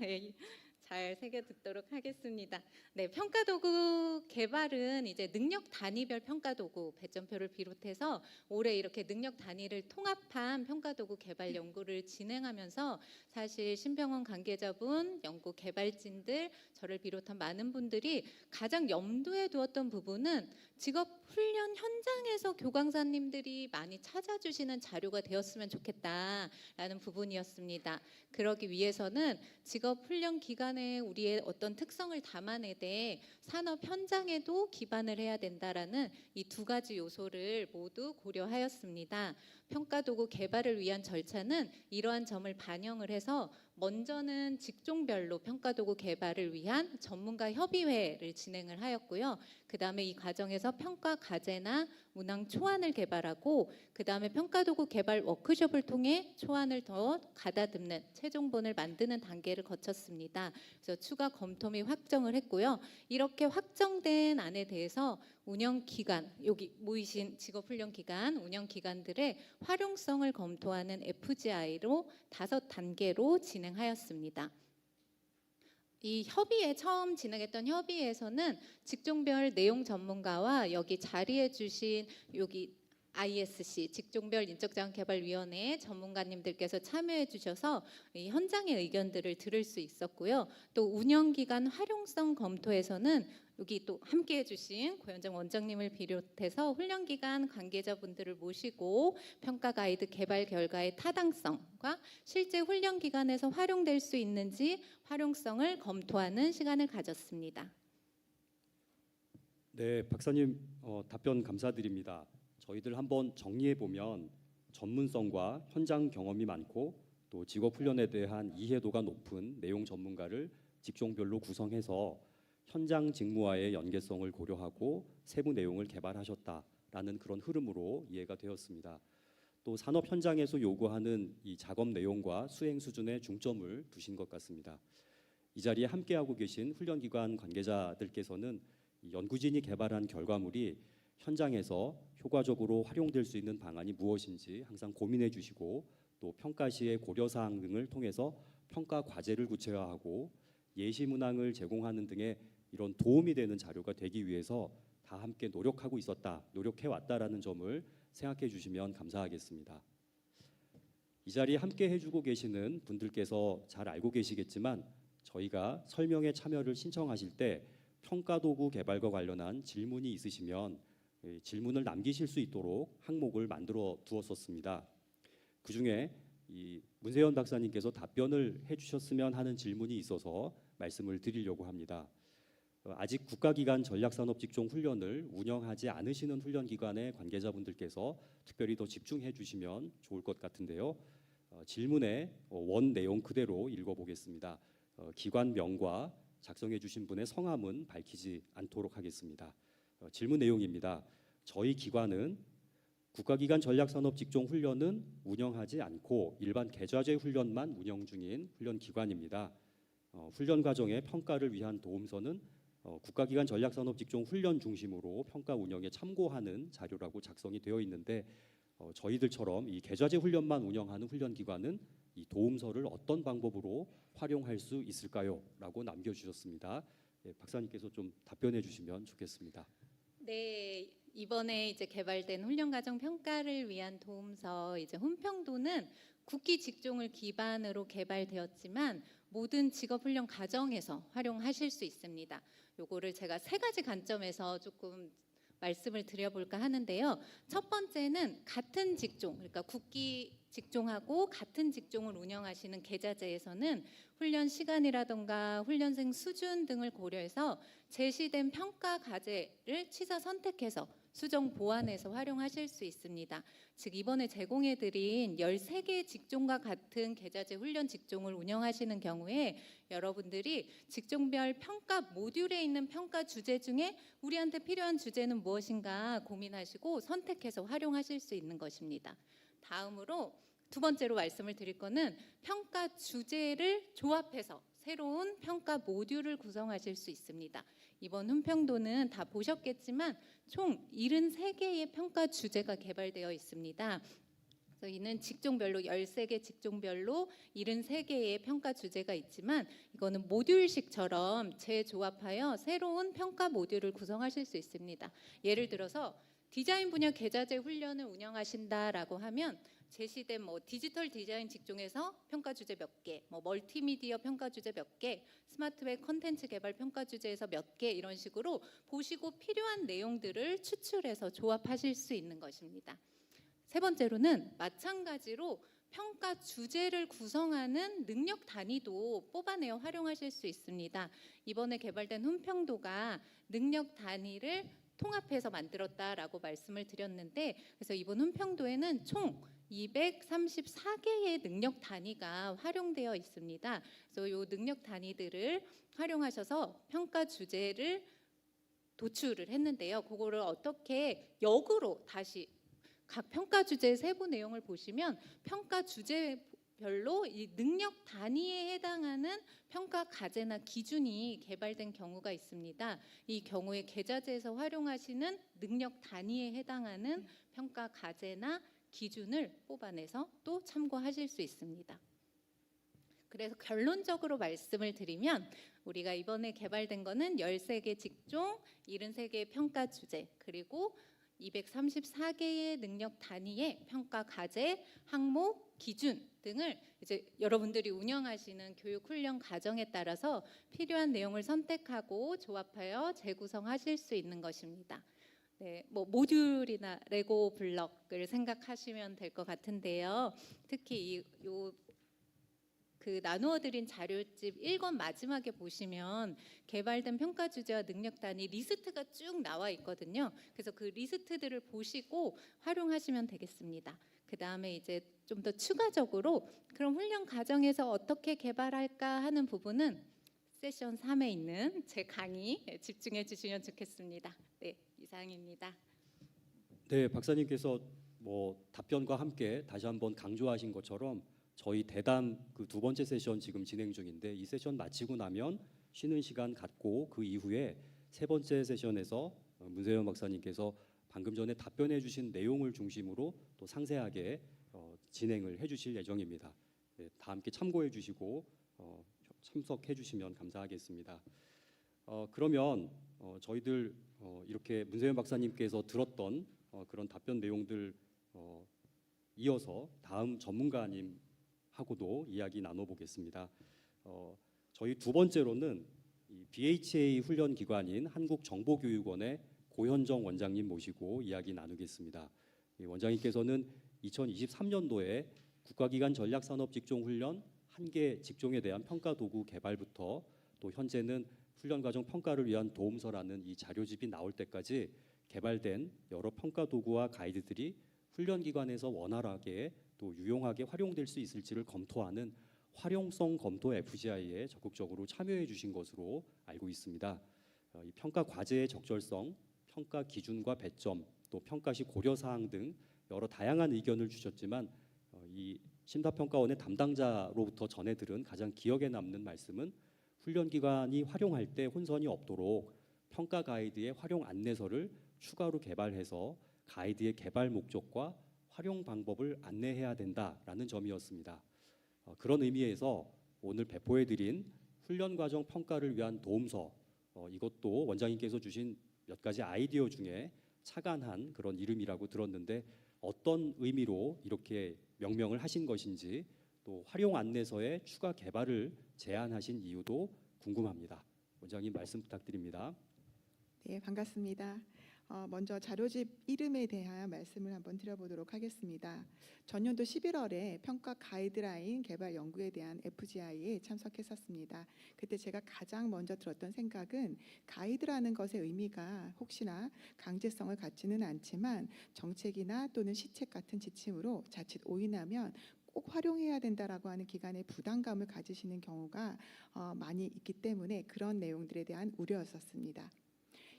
잘 새겨 듣도록 하겠습니다. 네, 평가 도구 개발은 이제 능력 단위별 평가 도구 배점표를 비롯해서 올해 이렇게 능력 단위를 통합한 평가 도구 개발 연구를 진행하면서 사실 신병원 관계자분, 연구 개발진들, 저를 비롯한 많은 분들이 가장 염두에 두었던 부분은 직업 훈련 현장에서 교강사님들이 많이 찾아주시는 자료가 되었으면 좋겠다라는 부분이었습니다. 그러기 위해서는 직업 훈련 기간에 우리의 어떤 특성을 담아내되 산업 현장에도 기반을 해야 된다라는 이 두 가지 요소를 모두 고려하였습니다. 평가 도구 개발을 위한 절차는 이러한 점을 반영을 해서 먼저는 직종별로 평가 도구 개발을 위한 전문가 협의회를 진행을 하였고요. 그다음에 이 과정에서 평가 과제나 문항 초안을 개발하고 그다음에 평가 도구 개발 워크숍을 통해 초안을 더 가다듬는 최종본을 만드는 단계를 거쳤습니다. 그래서 추가 검토 및 확정을 했고요. 이렇게 확정된 안에 대해서 운영 기간, 여기 모이신 직업 훈련 기간, 운영 기관들의 활용성을 검토하는 FGI로 5단계로 진행하였습니다. 이 협의회 처음 진행했던 협의회에서는 직종별 내용 전문가와 여기 자리해 주신 여기 ISC 직종별 인적자원개발위원회 전문가님들께서 참여해 주셔서 이 현장의 의견들을 들을 수 있었고요. 또 운영기간 활용성 검토에서는 여기 또 함께해 주신 고현정 원장님을 비롯해서 훈련기간 관계자분들을 모시고 평가 가이드 개발 결과의 타당성과 실제 훈련기간에서 활용될 수 있는지 활용성을 검토하는 시간을 가졌습니다. 네, 박사님 답변 감사드립니다. 저희들 한번 정리해 보면 전문성과 현장 경험이 많고 또 직업 훈련에 대한 이해도가 높은 내용 전문가를 직종별로 구성해서 현장 직무와의 연계성을 고려하고 세부 내용을 개발하셨다라는 그런 흐름으로 이해가 되었습니다. 또 산업 현장에서 요구하는 이 작업 내용과 수행 수준에 중점을 두신 것 같습니다. 이 자리에 함께하고 계신 훈련기관 관계자들께서는 이 연구진이 개발한 결과물이 현장에서 효과적으로 활용될 수 있는 방안이 무엇인지 항상 고민해 주시고 또 평가 시의 고려사항 등을 통해서 평가 과제를 구체화하고 예시 문항을 제공하는 등의 이런 도움이 되는 자료가 되기 위해서 다 함께 노력해 왔다라는 점을 생각해 주시면 감사하겠습니다. 이 자리에 함께 해주고 계시는 분들께서 잘 알고 계시겠지만 저희가 설명회 참여를 신청하실 때 평가 도구 개발과 관련한 질문이 있으시면 질문을 남기실 수 있도록 항목을 만들어 두었었습니다. 그중에 이 문세현 박사님께서 답변을 해주셨으면 하는 질문이 있어서 말씀을 드리려고 합니다. 아직 국가기관 전략산업직종 훈련을 운영하지 않으시는 훈련기관의 관계자분들께서 특별히 더 집중해 주시면 좋을 것 같은데요. 질문의 원 내용 그대로 읽어보겠습니다. 기관명과 작성해 주신 분의 성함은 밝히지 않도록 하겠습니다. 질문 내용입니다. 저희 기관은 국가기관 전략산업직종 훈련은 운영하지 않고 일반 계좌제 훈련만 운영 중인 훈련기관입니다. 훈련 과정의 평가를 위한 도움서는 국가기관 전략산업직종 훈련 중심으로 평가 운영에 참고하는 자료라고 작성이 되어 있는데 저희들처럼 이 계좌제 훈련만 운영하는 훈련기관은 이 도움서를 어떤 방법으로 활용할 수 있을까요? 라고 남겨주셨습니다. 박사님께서 좀 답변해 주시면 좋겠습니다. 네, 이번에 이제 개발된 훈련과정 평가를 위한 도움서 이제 훈평도는 국기 직종을 기반으로 개발되었지만 모든 직업 훈련 과정에서 활용하실 수 있습니다. 요거를 제가 3가지 관점에서 조금 말씀을 드려볼까 하는데요. 첫 번째는 같은 직종, 그러니까 국기 직종하고 같은 직종을 운영하시는 계좌제에서는 훈련 시간이라던가 훈련생 수준 등을 고려해서 제시된 평가 과제를 취사 선택해서 수정 보완해서 활용하실 수 있습니다. 즉 이번에 제공해드린 13개의 직종과 같은 계좌제 훈련 직종을 운영하시는 경우에 여러분들이 직종별 평가 모듈에 있는 평가 주제 중에 우리한테 필요한 주제는 무엇인가 고민하시고 선택해서 활용하실 수 있는 것입니다. 다음으로 2번째로 말씀을 드릴 거는 평가 주제를 조합해서 새로운 평가 모듈을 구성하실 수 있습니다. 이번 훈평도는 다 보셨겠지만 총 73개의 평가 주제가 개발되어 있습니다. 그래서 이는 직종별로 13개 직종별로 73개의 평가 주제가 있지만 이거는 모듈식처럼 재조합하여 새로운 평가 모듈을 구성하실 수 있습니다. 예를 들어서 디자인 분야 계자재 훈련을 운영하신다라고 하면 제시된 디지털 디자인 직종에서 평가 주제 몇 개, 멀티미디어 평가 주제 몇 개, 스마트웹 컨텐츠 개발 평가 주제에서 몇 개 이런 식으로 보시고 필요한 내용들을 추출해서 조합하실 수 있는 것입니다. 세 번째로는 마찬가지로 평가 주제를 구성하는 능력 단위도 뽑아내어 활용하실 수 있습니다. 이번에 개발된 훈평도가 능력 단위를 통합해서 만들었다라고 말씀을 드렸는데, 그래서 이번 훈평도에는 총 234개의 능력 단위가 활용되어 있습니다. 그래서 이 능력 단위들을 활용하셔서 평가 주제를 도출을 했는데요. 그거를 어떻게 역으로 다시 각 평가 주제의 세부 내용을 보시면 평가 주제별로 이 능력 단위에 해당하는 평가 과제나 기준이 개발된 경우가 있습니다. 이 경우에 계자재에서 활용하시는 능력 단위에 해당하는 평가 과제나 기준을 뽑아내서 또 참고하실 수 있습니다. 그래서 결론적으로 말씀을 드리면 우리가 이번에 개발된 거는 13개 직종, 73개의 평가 주제, 그리고 234개의 능력 단위의 평가 과제, 항목, 기준 등을 이제 여러분들이 운영하시는 교육 훈련 과정에 따라서 필요한 내용을 선택하고 조합하여 재구성하실 수 있는 것입니다. 네, 모듈이나 레고 블럭을 생각하시면 될 것 같은데요. 특히 그 나누어드린 자료집 1권 마지막에 보시면 개발된 평가 주제와 능력 단위 리스트가 쭉 나와 있거든요. 그래서 그 리스트들을 보시고 활용하시면 되겠습니다. 그 다음에 이제 좀 더 추가적으로 그럼 훈련 과정에서 어떻게 개발할까 하는 부분은 세션 3에 있는 제 강의에 집중해 주시면 좋겠습니다. 네, 이상입니다. 네, 박사님께서 답변과 함께 다시 한번 강조하신 것처럼 저희 대담 그 두 번째 세션 지금 진행 중인데 이 세션 마치고 나면 쉬는 시간 갖고 그 이후에 세 번째 세션에서 문세현 박사님께서 방금 전에 답변해 주신 내용을 중심으로 또 상세하게 진행을 해 주실 예정입니다. 네, 다 함께 참고해 주시고 참석해 주시면 감사하겠습니다. 그러면 저희들 이렇게 문세현 박사님께서 들었던 그런 답변 내용들 이어서 다음 전문가님하고도 이야기 나눠보겠습니다. 저희 두 번째로는 이 BHA 훈련 기관인 한국정보교육원의 고현정 원장님 모시고 이야기 나누겠습니다. 원장님께서는 2023년도에 국가기관 전략산업직종훈련 1개 직종에 대한 평가 도구 개발부터 또 현재는 훈련 과정 평가를 위한 도움서라는 이 자료집이 나올 때까지 개발된 여러 평가 도구와 가이드들이 훈련 기관에서 원활하게 또 유용하게 활용될 수 있을지를 검토하는 활용성 검토 FGI에 적극적으로 참여해 주신 것으로 알고 있습니다. 이 평가 과제의 적절성, 평가 기준과 배점, 또 평가 시 고려 사항 등 여러 다양한 의견을 주셨지만 이 심사평가원의 담당자로부터 전해 들은 가장 기억에 남는 말씀은 훈련 기관이 활용할 때 혼선이 없도록 평가 가이드의 활용 안내서를 추가로 개발해서 가이드의 개발 목적과 활용 방법을 안내해야 된다라는 점이었습니다. 그런 의미에서 오늘 배포해드린 훈련 과정 평가를 위한 도움서, 이것도 원장님께서 주신 몇 가지 아이디어 중에 착안한 그런 이름이라고 들었는데 어떤 의미로 이렇게 명명을 하신 것인지, 또 활용 안내서의 추가 개발을 제안하신 이유도 궁금합니다. 원장님 말씀 부탁드립니다. 네, 반갑습니다. 먼저 자료집 이름에 대한 말씀을 한번 드려보도록 하겠습니다. 전년도 11월에 평가 가이드라인 개발 연구에 대한 FGI에 참석했었습니다. 그때 제가 가장 먼저 들었던 생각은 가이드라는 것의 의미가 혹시나 강제성을 갖지는 않지만 정책이나 또는 시책 같은 지침으로 자칫 오인하면 꼭 활용해야 된다라고 하는 기관의 부담감을 가지시는 경우가 많이 있기 때문에 그런 내용들에 대한 우려였었습니다.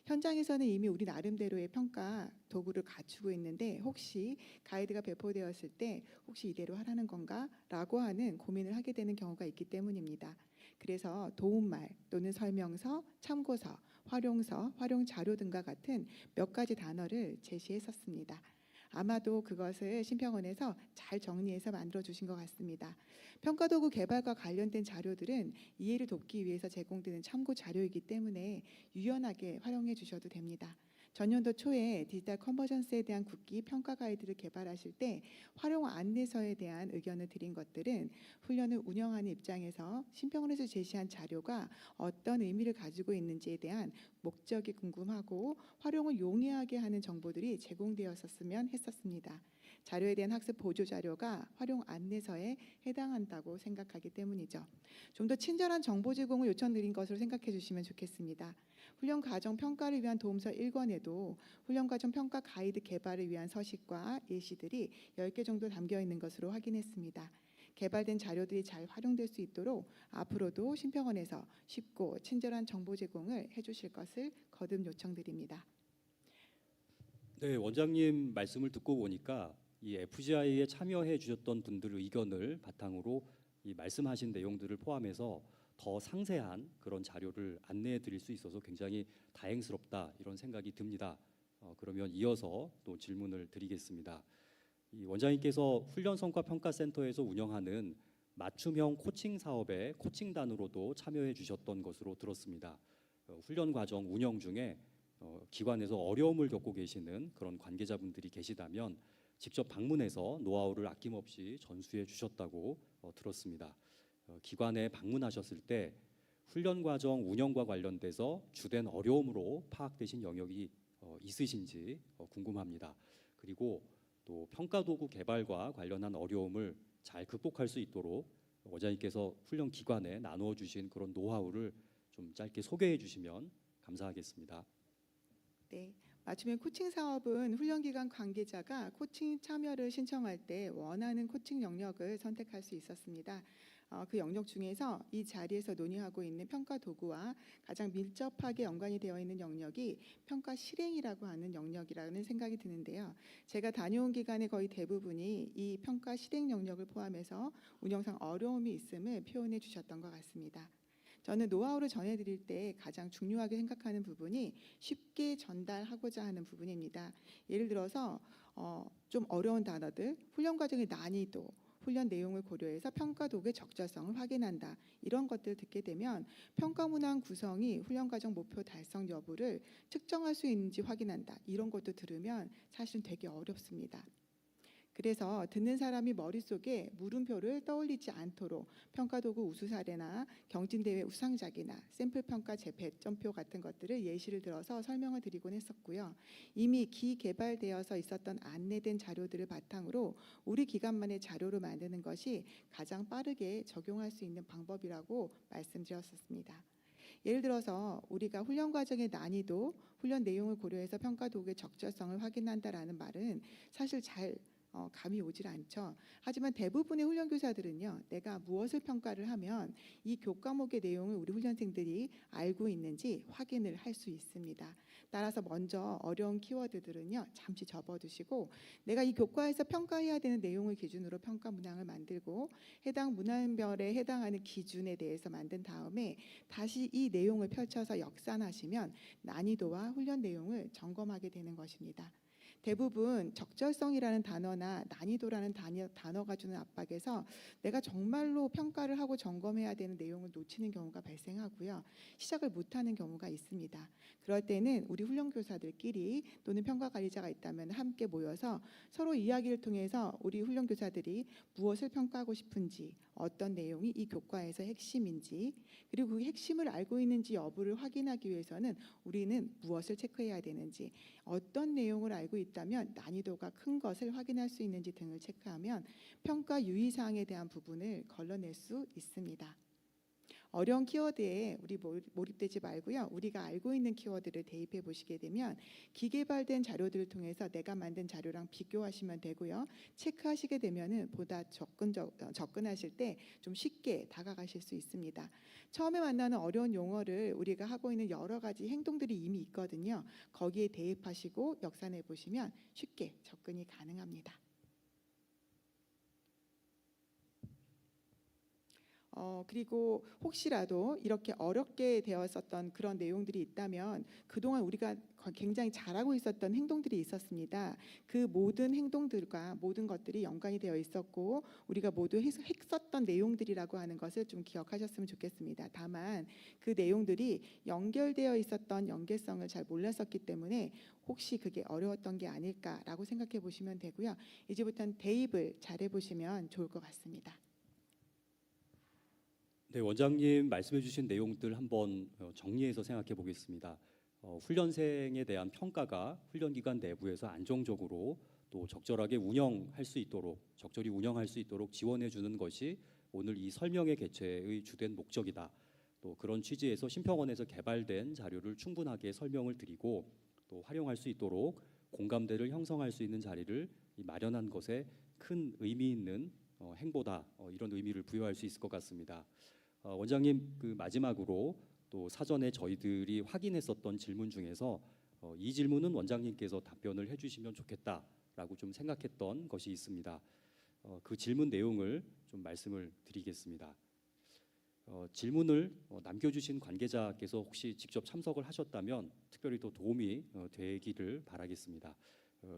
현장에서는 이미 우리 나름대로의 평가 도구를 갖추고 있는데 혹시 가이드가 배포되었을 때 혹시 이대로 하라는 건가라고 하는 고민을 하게 되는 경우가 있기 때문입니다. 그래서 도움말 또는 설명서, 참고서, 활용서, 활용 자료 등과 같은 몇 가지 단어를 제시했었습니다. 아마도 그것을 심평원에서 잘 정리해서 만들어 주신 것 같습니다. 평가도구 개발과 관련된 자료들은 이해를 돕기 위해서 제공되는 참고 자료이기 때문에 유연하게 활용해 주셔도 됩니다. 전년도 초에 디지털 컨버전스에 대한 국기 평가 가이드를 개발하실 때 활용 안내서에 대한 의견을 드린 것들은 훈련을 운영하는 입장에서 심평원에서 제시한 자료가 어떤 의미를 가지고 있는지에 대한 목적이 궁금하고 활용을 용이하게 하는 정보들이 제공되었었으면 했었습니다. 자료에 대한 학습 보조 자료가 활용 안내서에 해당한다고 생각하기 때문이죠. 좀 더 친절한 정보 제공을 요청드린 것으로 생각해 주시면 좋겠습니다. 훈련 과정 평가를 위한 도움서 1권에도 훈련 과정 평가 가이드 개발을 위한 서식과 예시들이 10개 정도 담겨 있는 것으로 확인했습니다. 개발된 자료들이 잘 활용될 수 있도록 앞으로도 심평원에서 쉽고 친절한 정보 제공을 해주실 것을 거듭 요청드립니다. 네, 원장님 말씀을 듣고 보니까 이 FGI에 참여해 주셨던 분들의 의견을 바탕으로 이 말씀하신 내용들을 포함해서 더 상세한 그런 자료를 안내해 드릴 수 있어서 굉장히 다행스럽다 이런 생각이 듭니다. 그러면 이어서 또 질문을 드리겠습니다. 이 원장님께서 훈련성과평가센터에서 운영하는 맞춤형 코칭 사업의 코칭단으로도 참여해 주셨던 것으로 들었습니다. 훈련 과정 운영 중에 기관에서 어려움을 겪고 계시는 그런 관계자분들이 계시다면 직접 방문해서 노하우를 아낌없이 전수해 주셨다고 들었습니다. 기관에 방문하셨을 때 훈련 과정 운영과 관련돼서 주된 어려움으로 파악되신 영역이 있으신지 궁금합니다. 그리고 또 평가 도구 개발과 관련한 어려움을 잘 극복할 수 있도록 원장님께서 훈련 기관에 나누어 주신 그런 노하우를 좀 짧게 소개해 주시면 감사하겠습니다. 네, 맞춤형 코칭 사업은 훈련기관 관계자가 코칭 참여를 신청할 때 원하는 코칭 영역을 선택할 수 있었습니다. 그 영역 중에서 이 자리에서 논의하고 있는 평가 도구와 가장 밀접하게 연관이 되어 있는 영역이 평가 실행이라고 하는 영역이라는 생각이 드는데요. 제가 다녀온 기관의 거의 대부분이 이 평가 실행 영역을 포함해서 운영상 어려움이 있음을 표현해 주셨던 것 같습니다. 저는 노하우를 전해드릴 때 가장 중요하게 생각하는 부분이 쉽게 전달하고자 하는 부분입니다. 예를 들어서 좀 어려운 단어들, 훈련 과정의 난이도, 훈련 내용을 고려해서 평가 도구의 적절성을 확인한다. 이런 것들을 듣게 되면 평가 문항 구성이 훈련 과정 목표 달성 여부를 측정할 수 있는지 확인한다. 이런 것도 들으면 사실은 되게 어렵습니다. 그래서 듣는 사람이 머릿속에 물음표를 떠올리지 않도록 평가도구 우수 사례나 경진대회 우상작이나 샘플평가 재배점표 같은 것들을 예시를 들어서 설명을 드리곤 했었고요. 이미 기개발되어서 있었던 안내된 자료들을 바탕으로 우리 기관만의 자료로 만드는 것이 가장 빠르게 적용할 수 있는 방법이라고 말씀드렸었습니다. 예를 들어서 우리가 훈련 과정의 난이도, 훈련 내용을 고려해서 평가도구의 적절성을 확인한다라는 말은 사실 잘 감이 오질 않죠. 하지만 대부분의 훈련교사들은요, 내가 무엇을 평가를 하면 이 교과목의 내용을 우리 훈련생들이 알고 있는지 확인을 할 수 있습니다. 따라서 먼저 어려운 키워드들은요, 잠시 접어두시고 내가 이 교과에서 평가해야 되는 내용을 기준으로 평가 문항을 만들고 해당 문항별에 해당하는 기준에 대해서 만든 다음에 다시 이 내용을 펼쳐서 역산하시면 난이도와 훈련 내용을 점검하게 되는 것입니다. 대부분 적절성이라는 단어나 난이도라는 단어가 주는 압박에서 내가 정말로 평가를 하고 점검해야 되는 내용을 놓치는 경우가 발생하고요. 시작을 못하는 경우가 있습니다. 그럴 때는 우리 훈련교사들끼리 또는 평가관리자가 있다면 함께 모여서 서로 이야기를 통해서 우리 훈련교사들이 무엇을 평가하고 싶은지, 어떤 내용이 이 교과에서 핵심인지, 그리고 그 핵심을 알고 있는지 여부를 확인하기 위해서는 우리는 무엇을 체크해야 되는지, 어떤 내용을 알고 있다면 난이도가 큰 것을 확인할 수 있는지 등을 체크하면 평가 유의사항에 대한 부분을 걸러낼 수 있습니다. 어려운 키워드에 우리 몰입되지 말고요. 우리가 알고 있는 키워드를 대입해 보시게 되면 기개발된 자료들을 통해서 내가 만든 자료랑 비교하시면 되고요. 체크하시게 되면은 보다 접근하실 때 좀 쉽게 다가가실 수 있습니다. 처음에 만나는 어려운 용어를 우리가 하고 있는 여러 가지 행동들이 이미 있거든요. 거기에 대입하시고 역산해 보시면 쉽게 접근이 가능합니다. 그리고 혹시라도 이렇게 어렵게 되었었던 그런 내용들이 있다면 그동안 우리가 굉장히 잘하고 있었던 행동들이 있었습니다. 그 모든 행동들과 모든 것들이 연관이 되어 있었고 우리가 모두 했었던 내용들이라고 하는 것을 좀 기억하셨으면 좋겠습니다. 다만 그 내용들이 연결되어 있었던 연계성을 잘 몰랐었기 때문에 혹시 그게 어려웠던 게 아닐까라고 생각해 보시면 되고요. 이제부터는 대입을 잘 해보시면 좋을 것 같습니다. 네, 원장님 말씀해 주신 내용들 한번 정리해서 생각해 보겠습니다. 훈련생에 대한 평가가 훈련 기간 내부에서 안정적으로 또 적절히 운영할 수 있도록 지원해 주는 것이 오늘 이 설명회 개최의 주된 목적이다. 또 그런 취지에서 심평원에서 개발된 자료를 충분하게 설명을 드리고 또 활용할 수 있도록 공감대를 형성할 수 있는 자리를 마련한 것에 큰 의미 있는 행보다, 이런 의미를 부여할 수 있을 것 같습니다. 원장님, 그 마지막으로 또 사전에 저희들이 확인했었던 질문 중에서 이 질문은 원장님께서 답변을 해주시면 좋겠다라고 좀 생각했던 것이 있습니다. 그 질문 내용을 좀 말씀을 드리겠습니다. 질문을 남겨주신 관계자께서 혹시 직접 참석을 하셨다면 특별히 더 도움이 되기를 바라겠습니다.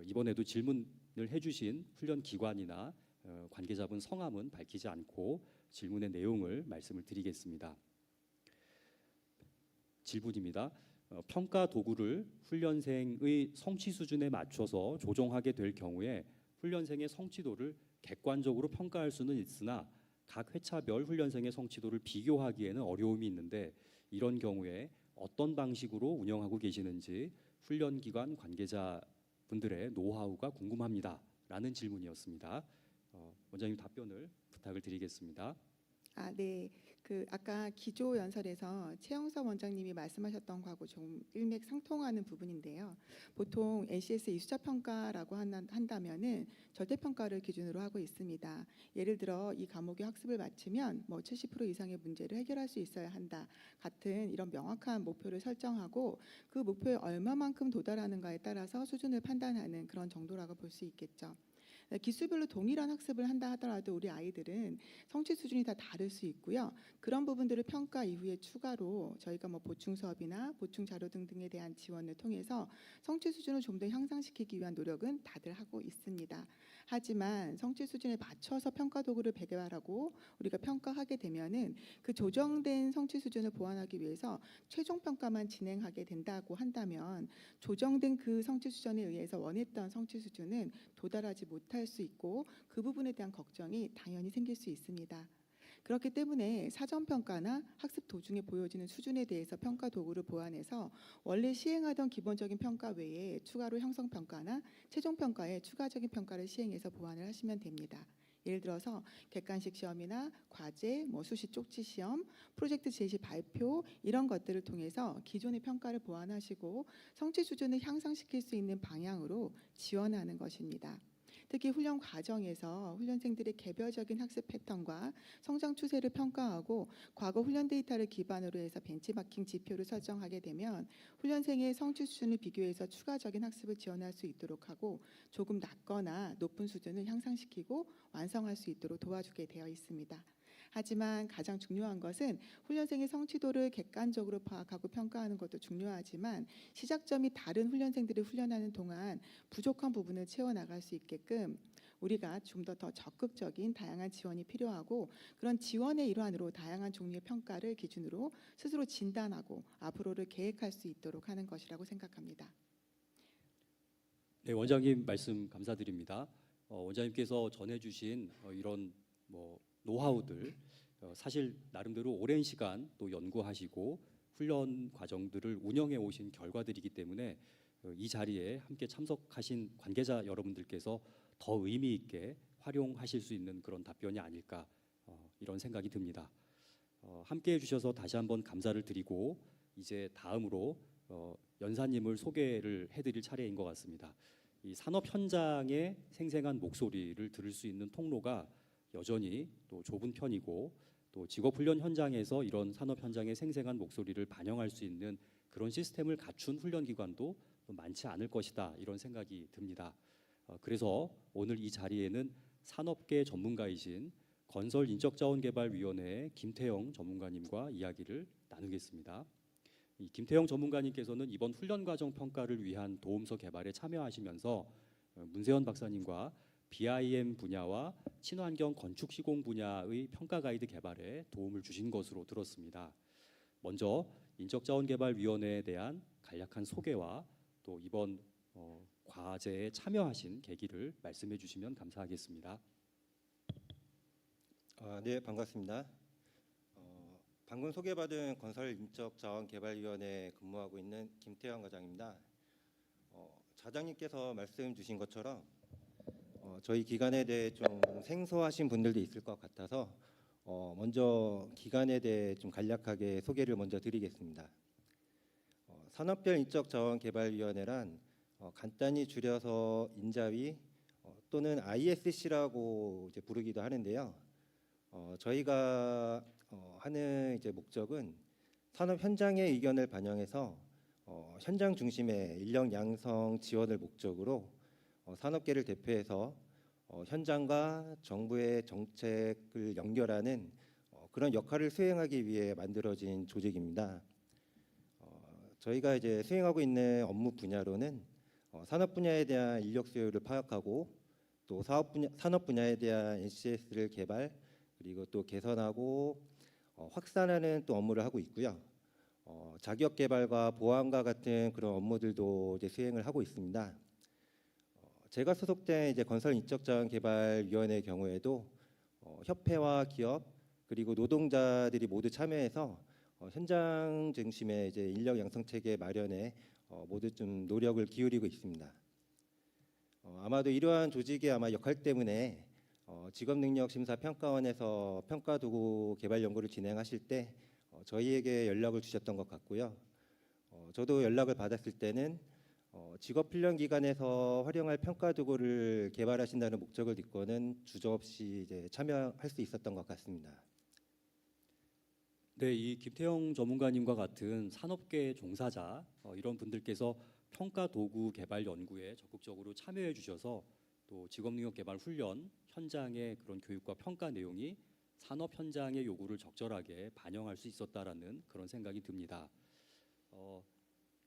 이번에도 질문을 해주신 훈련 기관이나 관계자분 성함은 밝히지 않고 질문의 내용을 말씀을 드리겠습니다. 질문입니다. 평가 도구를 훈련생의 성취 수준에 맞춰서 조정하게 될 경우에 훈련생의 성취도를 객관적으로 평가할 수는 있으나 각 회차별 훈련생의 성취도를 비교하기에는 어려움이 있는데 이런 경우에 어떤 방식으로 운영하고 계시는지 훈련기관 관계자분들의 노하우가 궁금합니다. 라는 질문이었습니다. 원장님 답변을 부탁을 드리겠습니다. 네. 아까 기조 연설에서 최영섭 원장님이 말씀하셨던 거하고 좀 일맥상통하는 부분인데요. 보통 NCS 이수자 평가라고 한다면은 절대 평가를 기준으로 하고 있습니다. 예를 들어 이 과목의 학습을 마치면 70% 이상의 문제를 해결할 수 있어야 한다 같은 이런 명확한 목표를 설정하고 그 목표에 얼마만큼 도달하는가에 따라서 수준을 판단하는 그런 정도라고 볼 수 있겠죠. 기수별로 동일한 학습을 한다 하더라도 우리 아이들은 성취 수준이 다 다를 수 있고요. 그런 부분들을 평가 이후에 추가로 저희가 보충 수업이나 보충 자료 등등에 대한 지원을 통해서 성취 수준을 좀 더 향상시키기 위한 노력은 다들 하고 있습니다. 하지만 성취 수준에 맞춰서 평가 도구를 개발하고 우리가 평가하게 되면은 그 조정된 성취 수준을 보완하기 위해서 최종 평가만 진행하게 된다고 한다면 조정된 그 성취 수준에 의해서 원했던 성취 수준은 도달하지 못할 수 있고 그 부분에 대한 걱정이 당연히 생길 수 있습니다. 그렇기 때문에 사전평가나 학습 도중에 보여지는 수준에 대해서 평가 도구를 보완해서 원래 시행하던 기본적인 평가 외에 추가로 형성평가나 최종평가에 추가적인 평가를 시행해서 보완을 하시면 됩니다. 예를 들어서 객관식 시험이나 과제, 수시 쪽지 시험, 프로젝트 제시 발표 이런 것들을 통해서 기존의 평가를 보완하시고 성취 수준을 향상시킬 수 있는 방향으로 지원하는 것입니다. 특히 훈련 과정에서 훈련생들의 개별적인 학습 패턴과 성장 추세를 평가하고 과거 훈련 데이터를 기반으로 해서 벤치마킹 지표를 설정하게 되면 훈련생의 성취 수준을 비교해서 추가적인 학습을 지원할 수 있도록 하고 조금 낮거나 높은 수준을 향상시키고 완성할 수 있도록 도와주게 되어 있습니다. 하지만 가장 중요한 것은 훈련생의 성취도를 객관적으로 파악하고 평가하는 것도 중요하지만 시작점이 다른 훈련생들을 훈련하는 동안 부족한 부분을 채워나갈 수 있게끔 우리가 좀 더 적극적인 다양한 지원이 필요하고 그런 지원의 일환으로 다양한 종류의 평가를 기준으로 스스로 진단하고 앞으로를 계획할 수 있도록 하는 것이라고 생각합니다. 네, 원장님 말씀 감사드립니다. 원장님께서 전해주신 이런 노하우들 사실 나름대로 오랜 시간 또 연구하시고 훈련 과정들을 운영해 오신 결과들이기 때문에 이 자리에 함께 참석하신 관계자 여러분들께서 더 의미 있게 활용하실 수 있는 그런 답변이 아닐까 이런 생각이 듭니다. 함께 해주셔서 다시 한번 감사를 드리고 이제 다음으로 연사님을 소개를 해드릴 차례인 것 같습니다. 이 산업 현장의 생생한 목소리를 들을 수 있는 통로가 여전히 또 좁은 편이고 또 직업훈련 현장에서 이런 산업 현장의 생생한 목소리를 반영할 수 있는 그런 시스템을 갖춘 훈련기관도 많지 않을 것이다 이런 생각이 듭니다. 그래서 오늘 이 자리에는 산업계 전문가이신 건설인적자원개발위원회의 김태영 전문가님과 이야기를 나누겠습니다. 이 김태영 전문가님께서는 이번 훈련과정 평가를 위한 도움서 개발에 참여하시면서 문세현 박사님과 BIM 분야와 친환경 건축 시공 분야의 평가 가이드 개발에 도움을 주신 것으로 들었습니다. 먼저 인적자원개발위원회에 대한 간략한 소개와 또 이번 과제에 참여하신 계기를 말씀해 주시면 감사하겠습니다. 네, 반갑습니다. 방금 소개받은 건설인적자원개발위원회에 근무하고 있는 김태환 과장입니다. 자장님께서 말씀 주신 것처럼 저희 기관에 대해 좀 생소하신 분들도 있을 것 같아서 먼저 기관에 대해 좀 간략하게 소개를 먼저 드리겠습니다. 산업별 인적자원개발위원회란 간단히 줄여서 인자위 또는 ISC라고 이제 부르기도 하는데요. 저희가 하는 이제 목적은 산업 현장의 의견을 반영해서 현장 중심의 인력 양성 지원을 목적으로 산업계를 대표해서 현장과 정부의 정책을 연결하는 그런 역할을 수행하기 위해 만들어진 조직입니다. 저희가 이제 수행하고 있는 업무 분야로는 산업 분야에 대한 인력 수요를 파악하고 또 산업 분야에 대한 NCS를 개발 그리고 또 개선하고 확산하는 또 업무를 하고 있고요. 자격 개발과 보안과 같은 그런 업무들도 이제 수행을 하고 있습니다. 제가 소속된 이제 건설인적자원개발위원회의 경우에도 협회와 기업 그리고 노동자들이 모두 참여해서 현장 중심의 이제 인력 양성 체계 마련에 모두 좀 노력을 기울이고 있습니다. 아마도 이러한 조직의 아마 역할 때문에 직업능력심사평가원에서 평가도구 개발 연구를 진행하실 때 저희에게 연락을 주셨던 것 같고요. 저도 연락을 받았을 때는 직업훈련기관에서 활용할 평가도구를 개발하신다는 목적을 듣고는 주저없이 이제 참여할 수 있었던 것 같습니다. 네, 이 김태영 전문가님과 같은 산업계 종사자 이런 분들께서 평가 도구 개발 연구에 적극적으로 참여해 주셔서 또 직업능력 개발 훈련 현장의 그런 교육과 평가 내용이 산업 현장의 요구를 적절하게 반영할 수 있었다라는 그런 생각이 듭니다.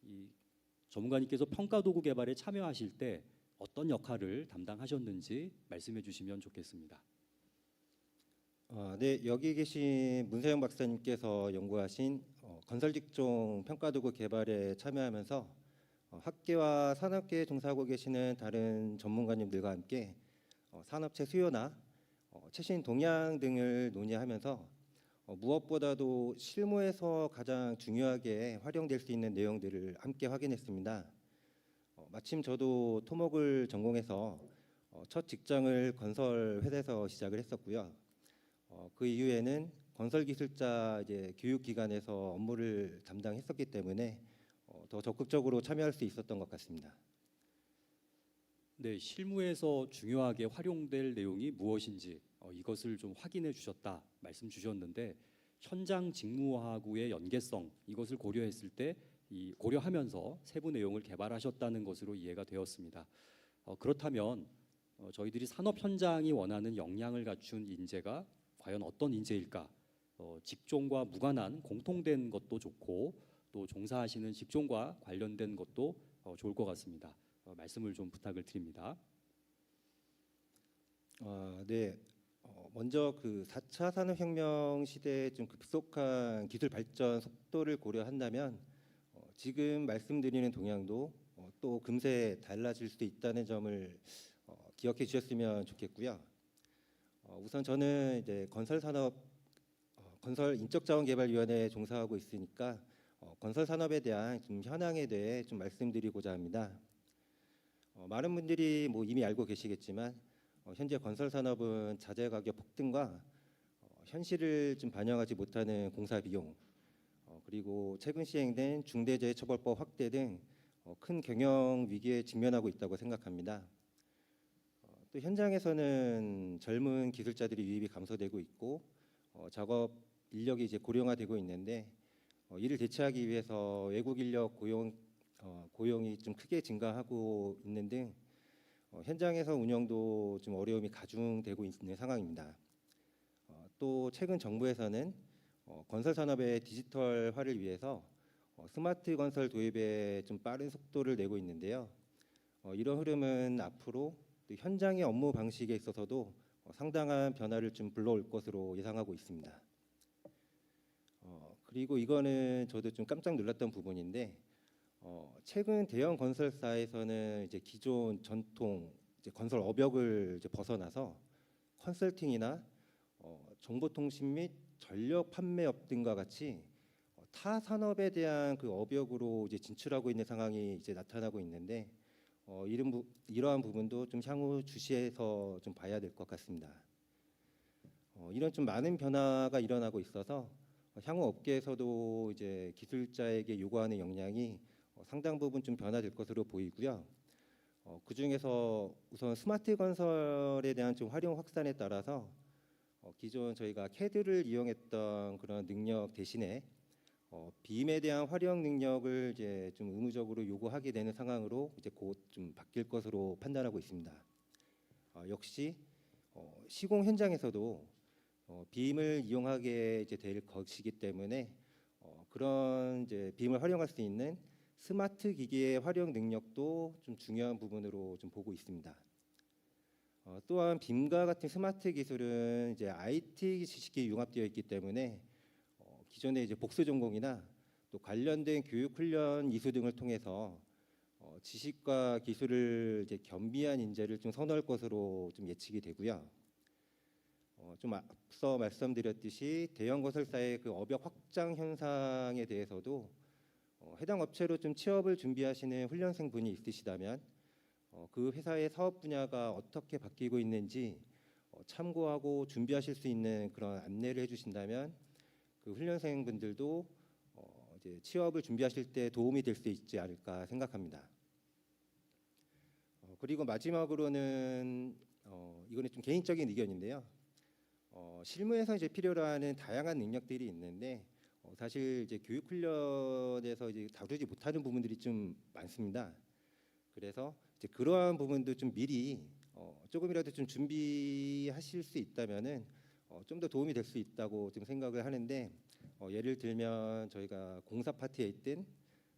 이 전문가님께서 평가 도구 개발에 참여하실 때 어떤 역할을 담당하셨는지 말씀해 주시면 좋겠습니다. 네, 여기 계신 문세영 박사님께서 연구하신 건설직종 평가도구 개발에 참여하면서 학계와 산업계에 종사하고 계시는 다른 전문가님들과 함께 산업체 수요나 최신 동향 등을 논의하면서 무엇보다도 실무에서 가장 중요하게 활용될 수 있는 내용들을 함께 확인했습니다. 마침 저도 토목을 전공해서 첫 직장을 건설 회사에서 시작을 했었고요. 그 이후에는 건설기술자 이제 교육기관에서 업무를 담당했었기 때문에 더 적극적으로 참여할 수 있었던 것 같습니다. 네, 실무에서 중요하게 활용될 내용이 무엇인지 이것을 좀 확인해 주셨다 말씀 주셨는데 현장 직무하고의 연계성 이것을 고려했을 때 고려하면서 세부 내용을 개발하셨다는 것으로 이해가 되었습니다. 그렇다면 저희들이 산업 현장이 원하는 역량을 갖춘 인재가 과연 어떤 인재일까? 직종과 무관한 공통된 것도 좋고 또 종사하시는 직종과 관련된 것도 좋을 것 같습니다. 말씀을 좀 부탁을 드립니다. 네, 먼저 그 4차 산업혁명 시대의 좀 급속한 기술 발전 속도를 고려한다면 지금 말씀드리는 동향도 또 금세 달라질 수도 있다는 점을 기억해 주셨으면 좋겠고요. 우선 저는 이제 건설인적자원개발위원회에 종사하고 있으니까 건설 산업에 대한 좀 현황에 대해 좀 말씀드리고자 합니다. 많은 분들이 뭐 이미 알고 계시겠지만 현재 건설 산업은 자재 가격 폭등과 현실을 좀 반영하지 못하는 공사 비용, 그리고 최근 시행된 중대재해처벌법 확대 등 큰 경영 위기에 직면하고 있다고 생각합니다. 또 현장에서는 젊은 기술자들이 유입이 감소되고 있고 작업 인력이 이제 고령화되고 있는데 이를 대체하기 위해서 외국 인력 고용이 좀 크게 증가하고 있는 등 현장에서 운영도 좀 어려움이 가중되고 있는 상황입니다. 또 최근 정부에서는 건설 산업의 디지털화를 위해서 스마트 건설 도입에 좀 빠른 속도를 내고 있는데요. 이런 흐름은 앞으로 또 현장의 업무 방식에 있어서도 상당한 변화를 좀 불러올 것으로 예상하고 있습니다. 그리고 이거는 저도 좀 깜짝 놀랐던 부분인데 최근 대형 건설사에서는 이제 기존 전통 이제 건설 업역을 이제 벗어나서 컨설팅이나 정보통신 및 전력 판매업 등과 같이 타 산업에 대한 그 업역으로 이제 진출하고 있는 상황이 이제 나타나고 있는데 이러한 부분도 좀 향후 주시해서 좀 봐야 될 것 같습니다. 이런 좀 많은 변화가 일어나고 있어서 향후 업계에서도 이제 기술자에게 요구하는 역량이 상당 부분 좀 변화될 것으로 보이고요. 그 중에서 우선 스마트 건설에 대한 좀 활용 확산에 따라서 기존 저희가 CAD를 이용했던 그런 능력 대신에 빔에 대한 활용 능력을 이제 좀 의무적으로 요구하게 되는 상황으로 이제 곧 좀 바뀔 것으로 판단하고 있습니다. 역시 시공 현장에서도 빔을 이용하게 이제 될 것이기 때문에 그런 이제 빔을 활용할 수 있는 스마트 기기의 활용 능력도 좀 중요한 부분으로 좀 보고 있습니다. 또한 빔과 같은 스마트 기술은 이제 IT 지식이 융합되어 있기 때문에 기존의 이제 복수 전공이나 또 관련된 교육 훈련 이수 등을 통해서 지식과 기술을 이제 겸비한 인재를 좀 선호할 것으로 좀 예측이 되고요. 좀 앞서 말씀드렸듯이 대형 건설사의 그 업역 확장 현상에 대해서도 해당 업체로 좀 취업을 준비하시는 훈련생 분이 있으시다면 그 회사의 사업 분야가 어떻게 바뀌고 있는지 참고하고 준비하실 수 있는 그런 안내를 해주신다면 그 훈련생 분들도 이제 취업을 준비하실 때 도움이 될 수 있지 않을까 생각합니다. 그리고 마지막으로는 이거는 좀 개인적인 의견인데요. 실무에서 이제 필요로 하는 다양한 능력들이 있는데 사실 이제 교육 훈련에서 이제 다루지 못하는 부분들이 좀 많습니다. 그래서 이제 그러한 부분도 좀 미리 조금이라도 좀 준비하실 수 있다면은 좀 더 도움이 될 수 있다고 좀 생각을 하는데 예를 들면 저희가 공사 파트에 있든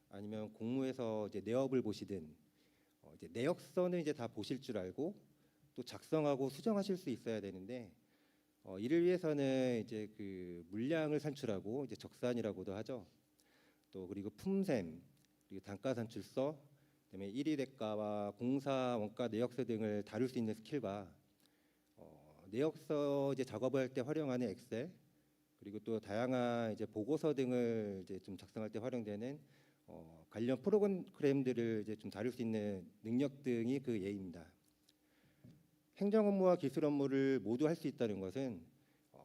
아니면 공무에서 이제 내업을 보시든 이제 내역서는 이제 다 보실 줄 알고 또 작성하고 수정하실 수 있어야 되는데 이를 위해서는 이제 그 물량을 산출하고 이제 적산이라고도 하죠. 또 그리고 품셈, 그리고 단가 산출서, 그다음에 일일 대가와 공사 원가 내역서 등을 다룰 수 있는 스킬과 내역서 이제 작업을 할 때 활용하는 엑셀, 그리고 또 다양한 이제 보고서 등을 이제 좀 작성할 때 활용되는 관련 프로그램들을 이제 좀 다룰 수 있는 능력 등이 그 예입니다. 행정 업무와 기술 업무를 모두 할 수 있다는 것은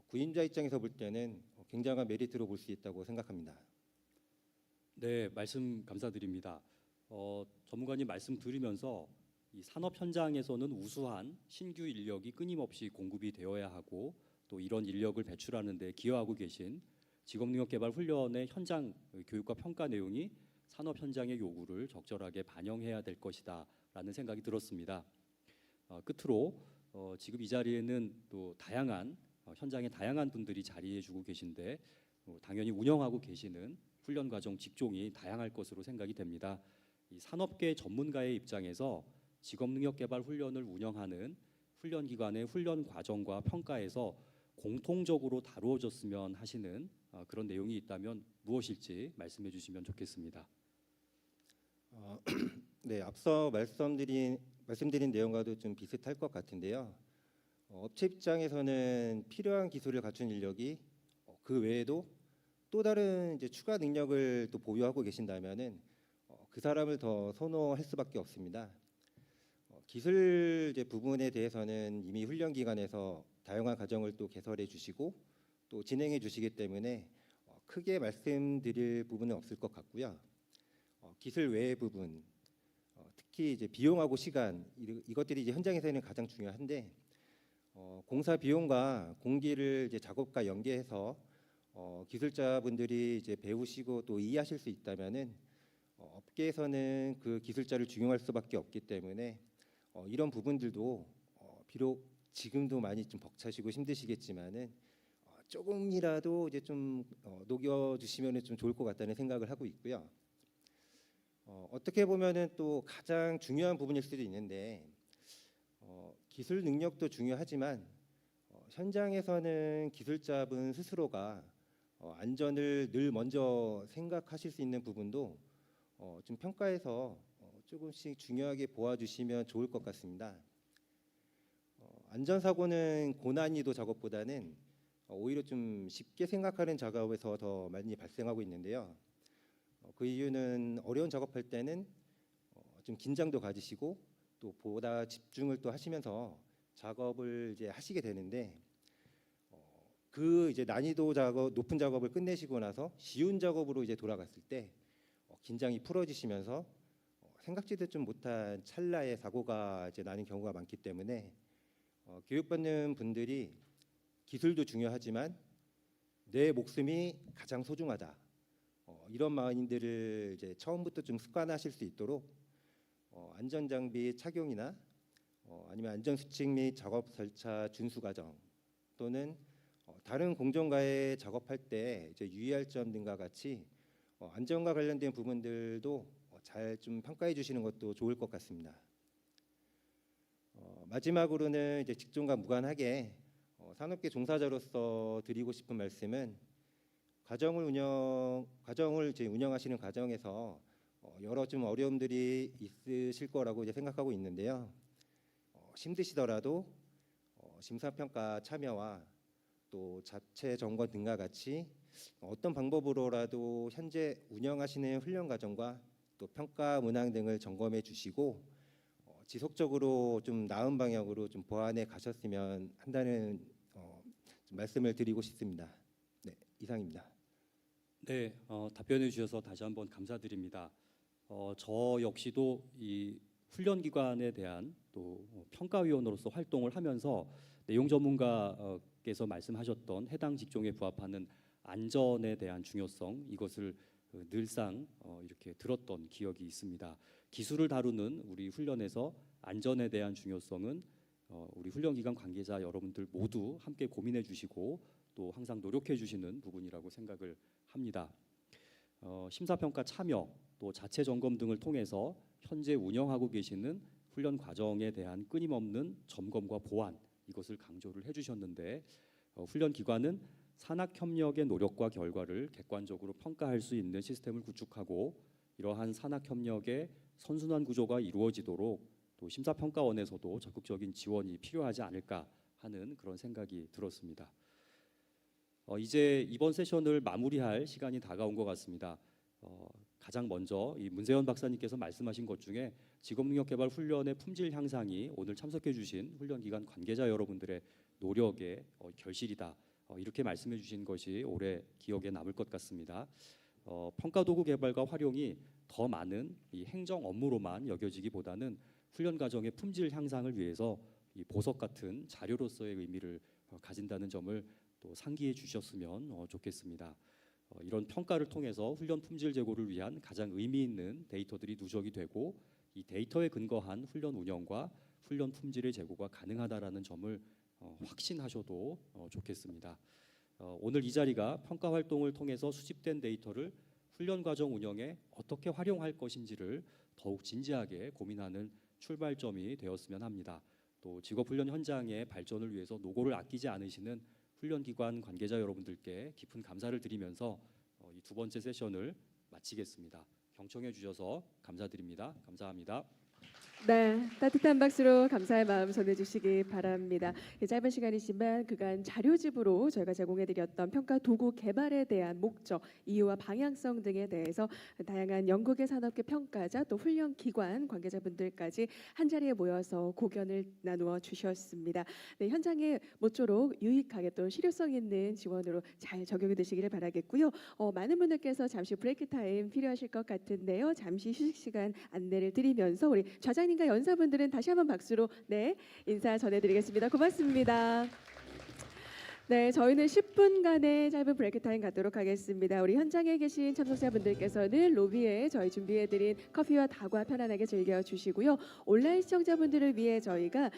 구인자 입장에서 볼 때는 굉장한 메리트로 볼 수 있다고 생각합니다. 네, 말씀 감사드립니다. 전문가님 말씀 들으면서 이 산업 현장에서는 우수한 신규 인력이 끊임없이 공급이 되어야 하고 또 이런 인력을 배출하는 데 기여하고 계신 직업능력개발 훈련의 현장 교육과 평가 내용이 산업 현장의 요구를 적절하게 반영해야 될 것이다라는 생각이 들었습니다. 끝으로 지금 이 자리에는 또 다양한 현장에 다양한 분들이 자리해주고 계신데 당연히 운영하고 계시는 훈련 과정 직종이 다양할 것으로 생각이 됩니다. 이 산업계 전문가의 입장에서 직업능력개발 훈련을 운영하는 훈련기관의 훈련 과정과 평가에서 공통적으로 다루어졌으면 하시는 그런 내용이 있다면 무엇일지 말씀해 주시면 좋겠습니다. 네, 앞서 말씀드린 내용과도 좀 비슷할 것 같은데요. 업체 입장에서는 필요한 기술을 갖춘 인력이 그 외에도 또 다른 이제 추가 능력을 또 보유하고 계신다면은 그 사람을 더 선호할 수밖에 없습니다. 기술 이제 부분에 대해서는 이미 훈련 기관에서 다양한 과정을 또 개설해 주시고 또 진행해 주시기 때문에 크게 말씀드릴 부분은 없을 것 같고요. 기술 외의 부분, 특히 이제 비용하고 시간 이것들이 이제 현장에서는 가장 중요한데 공사 비용과 공기를 이제 작업과 연계해서 기술자분들이 이제 배우시고 또 이해하실 수 있다면은 업계에서는 그 기술자를 중용할 수밖에 없기 때문에 이런 부분들도 비록 지금도 많이 좀 벅차시고 힘드시겠지만은 조금이라도 이제 좀 녹여주시면은 좀 좋을 것 같다는 생각을 하고 있고요. 어떻게 보면은 또 가장 중요한 부분일 수도 있는데 기술 능력도 중요하지만 현장에서는 기술자분 스스로가 안전을 늘 먼저 생각하실 수 있는 부분도 좀 평가에서 조금씩 중요하게 보아주시면 좋을 것 같습니다. 안전사고는 고난이도 작업보다는 오히려 좀 쉽게 생각하는 작업에서 더 많이 발생하고 있는데요. 그 이유는 어려운 작업할 때는 좀 긴장도 가지시고 또 보다 집중을 또 하시면서 작업을 이제 하시게 되는데 그 이제 난이도 작업 높은 작업을 끝내시고 나서 쉬운 작업으로 이제 돌아갔을 때 긴장이 풀어지시면서 생각지도 좀 못한 찰나의 사고가 이제 나는 경우가 많기 때문에 교육받는 분들이 기술도 중요하지만 내 목숨이 가장 소중하다. 이런 마인드를 이제 처음부터 좀 습관하실 수 있도록 안전장비 착용이나 아니면 안전수칙 및 작업 절차 준수 과정 또는 다른 공정과에 작업할 때 이제 유의할 점 등과 같이 안전과 관련된 부분들도 잘 좀 평가해 주시는 것도 좋을 것 같습니다. 마지막으로는 이제 직종과 무관하게 산업계 종사자로서 드리고 싶은 말씀은 가정을 이제 운영하시는 과정에서 여러 좀 어려움들이 있으실 거라고 이제 생각하고 있는데요. 힘드시더라도 심사평가 참여와 또 자체 점검 등과 같이 어떤 방법으로라도 현재 운영하시는 훈련 과정과 또 평가 문항 등을 점검해 주시고 지속적으로 좀 나은 방향으로 좀 보완해 가셨으면 한다는 좀 말씀을 드리고 싶습니다. 네, 이상입니다. 네, 답변해 주셔서 다시 한번 감사드립니다. 저 역시도 이 훈련기관에 대한 또 평가위원으로서 활동을 하면서 내용 전문가께서 말씀하셨던 해당 직종에 부합하는 안전에 대한 중요성 이것을 늘상 이렇게 들었던 기억이 있습니다. 기술을 다루는 우리 훈련에서 안전에 대한 중요성은 우리 훈련기관 관계자 여러분들 모두 함께 고민해 주시고 또 항상 노력해 주시는 부분이라고 생각을 합니다. 심사평가 참여 또 자체 점검 등을 통해서 현재 운영하고 계시는 훈련 과정에 대한 끊임없는 점검과 보완 이것을 강조를 해주셨는데 훈련 기관은 산학협력의 노력과 결과를 객관적으로 평가할 수 있는 시스템을 구축하고 이러한 산학협력의 선순환 구조가 이루어지도록 또 심사평가원에서도 적극적인 지원이 필요하지 않을까 하는 그런 생각이 들었습니다. 이제 이번 세션을 마무리할 시간이 다가온 것 같습니다. 가장 먼저 이 문세현 박사님께서 말씀하신 것 중에 직업능력개발 훈련의 품질 향상이 오늘 참석해주신 훈련기관 관계자 여러분들의 노력의 결실이다. 이렇게 말씀해주신 것이 오래 기억에 남을 것 같습니다. 평가도구 개발과 활용이 더 많은 이 행정 업무로만 여겨지기보다는 훈련 과정의 품질 향상을 위해서 이 보석 같은 자료로서의 의미를 가진다는 점을 또 상기해 주셨으면 좋겠습니다. 이런 평가를 통해서 훈련 품질 제고를 위한 가장 의미 있는 데이터들이 누적이 되고 이 데이터에 근거한 훈련 운영과 훈련 품질의 제고가 가능하다라는 점을 확신하셔도 좋겠습니다. 오늘 이 자리가 평가 활동을 통해서 수집된 데이터를 훈련 과정 운영에 어떻게 활용할 것인지를 더욱 진지하게 고민하는 출발점이 되었으면 합니다. 또 직업훈련 현장의 발전을 위해서 노고를 아끼지 않으시는 훈련기관 관계자 여러분들께 깊은 감사를 드리면서 이 두 번째 세션을 마치겠습니다. 경청해 주셔서 감사드립니다. 감사합니다. 네, 따뜻한 박수로 감사의 마음 전해주시기 바랍니다. 짧은 시간이지만 그간 자료집으로 저희가 제공해드렸던 평가 도구 개발에 대한 목적, 이유와 방향성 등에 대해서 다양한 연구계 산업계 평가자 또 훈련 기관 관계자분들까지 한 자리에 모여서 고견을 나누어 주셨습니다. 네, 현장에 모쪼록 유익하게 또 실효성 있는 지원으로 잘 적용이 되시기를 바라겠고요. 많은 분들께서 잠시 브레이크 타임 필요하실 것 같은데요. 잠시 휴식 시간 안내를 드리면서 우리 좌장님과 연사분들은 다시 한번 박수로 네 인사 전해드리겠습니다. 고맙습니다. 네, 저희는 10분간의 짧은 브레이크 타임 갖도록 하겠습니다. 우리 현장에 계신 참석자분들께서는 로비에 저희 준비해드린 커피와 다과 편안하게 즐겨주시고요. 온라인 시청자분들을 위해 저희가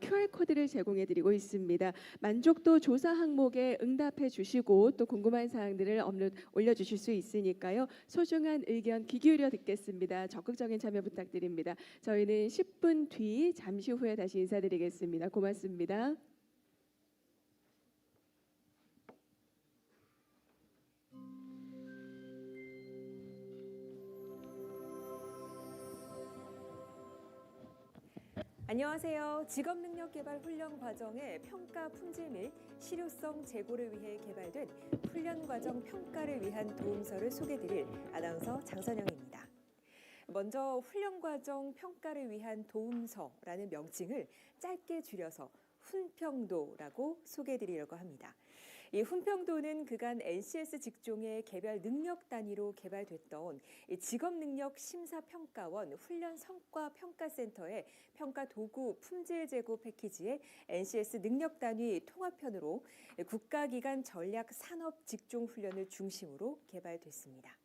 QR 코드를 제공해드리고 있습니다. 만족도 조사 항목에 응답해 주시고 또 궁금한 사항들을 올려주실 수 있으니까요. 소중한 의견 귀 기울여 듣겠습니다. 적극적인 참여 부탁드립니다. 저희는 10분 뒤 잠시 후에 다시 인사드리겠습니다. 고맙습니다. 안녕하세요. 직업능력개발 훈련 과정의 평가 품질 및 실효성 제고를 위해 개발된 훈련 과정 평가를 위한 도움서를 소개드릴 아나운서 장선영입니다. 먼저 훈련 과정 평가를 위한 도움서라는 명칭을 짧게 줄여서 훈평도라고 소개드리려고 합니다. 이 훈평도는 그간 NCS 직종의 개별 능력 단위로 개발됐던 직업능력 심사평가원 훈련 성과 평가센터의 평가 도구 품질 제고 패키지의 NCS 능력 단위 통합편으로 국가기관 전략 산업 직종 훈련을 중심으로 개발됐습니다.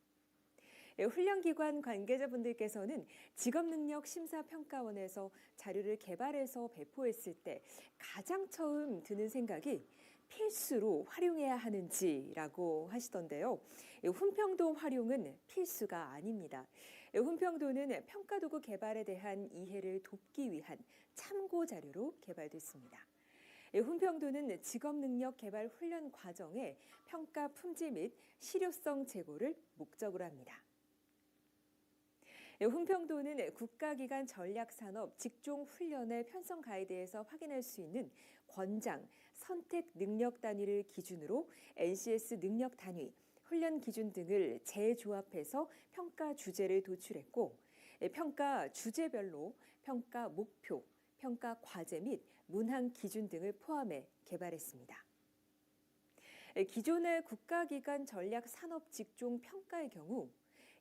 훈련기관 관계자분들께서는 직업능력 심사평가원에서 자료를 개발해서 배포했을 때 가장 처음 드는 생각이 필수로 활용해야 하는지라고 하시던데요. 훈평도 활용은 필수가 아닙니다. 훈평도는 평가도구 개발에 대한 이해를 돕기 위한 참고 자료로 개발됐습니다. 훈평도는 직업능력 개발 훈련 과정의 평가 품질 및 실효성 제고를 목적으로 합니다. 훈평도는 국가기관 전략산업 직종훈련의 편성 가이드에서 확인할 수 있는 권장, 선택 능력 단위를 기준으로 NCS 능력 단위, 훈련 기준 등을 재조합해서 평가 주제를 도출했고 평가 주제별로 평가 목표, 평가 과제 및 문항 기준 등을 포함해 개발했습니다. 기존의 국가기관 전략 산업 직종 평가의 경우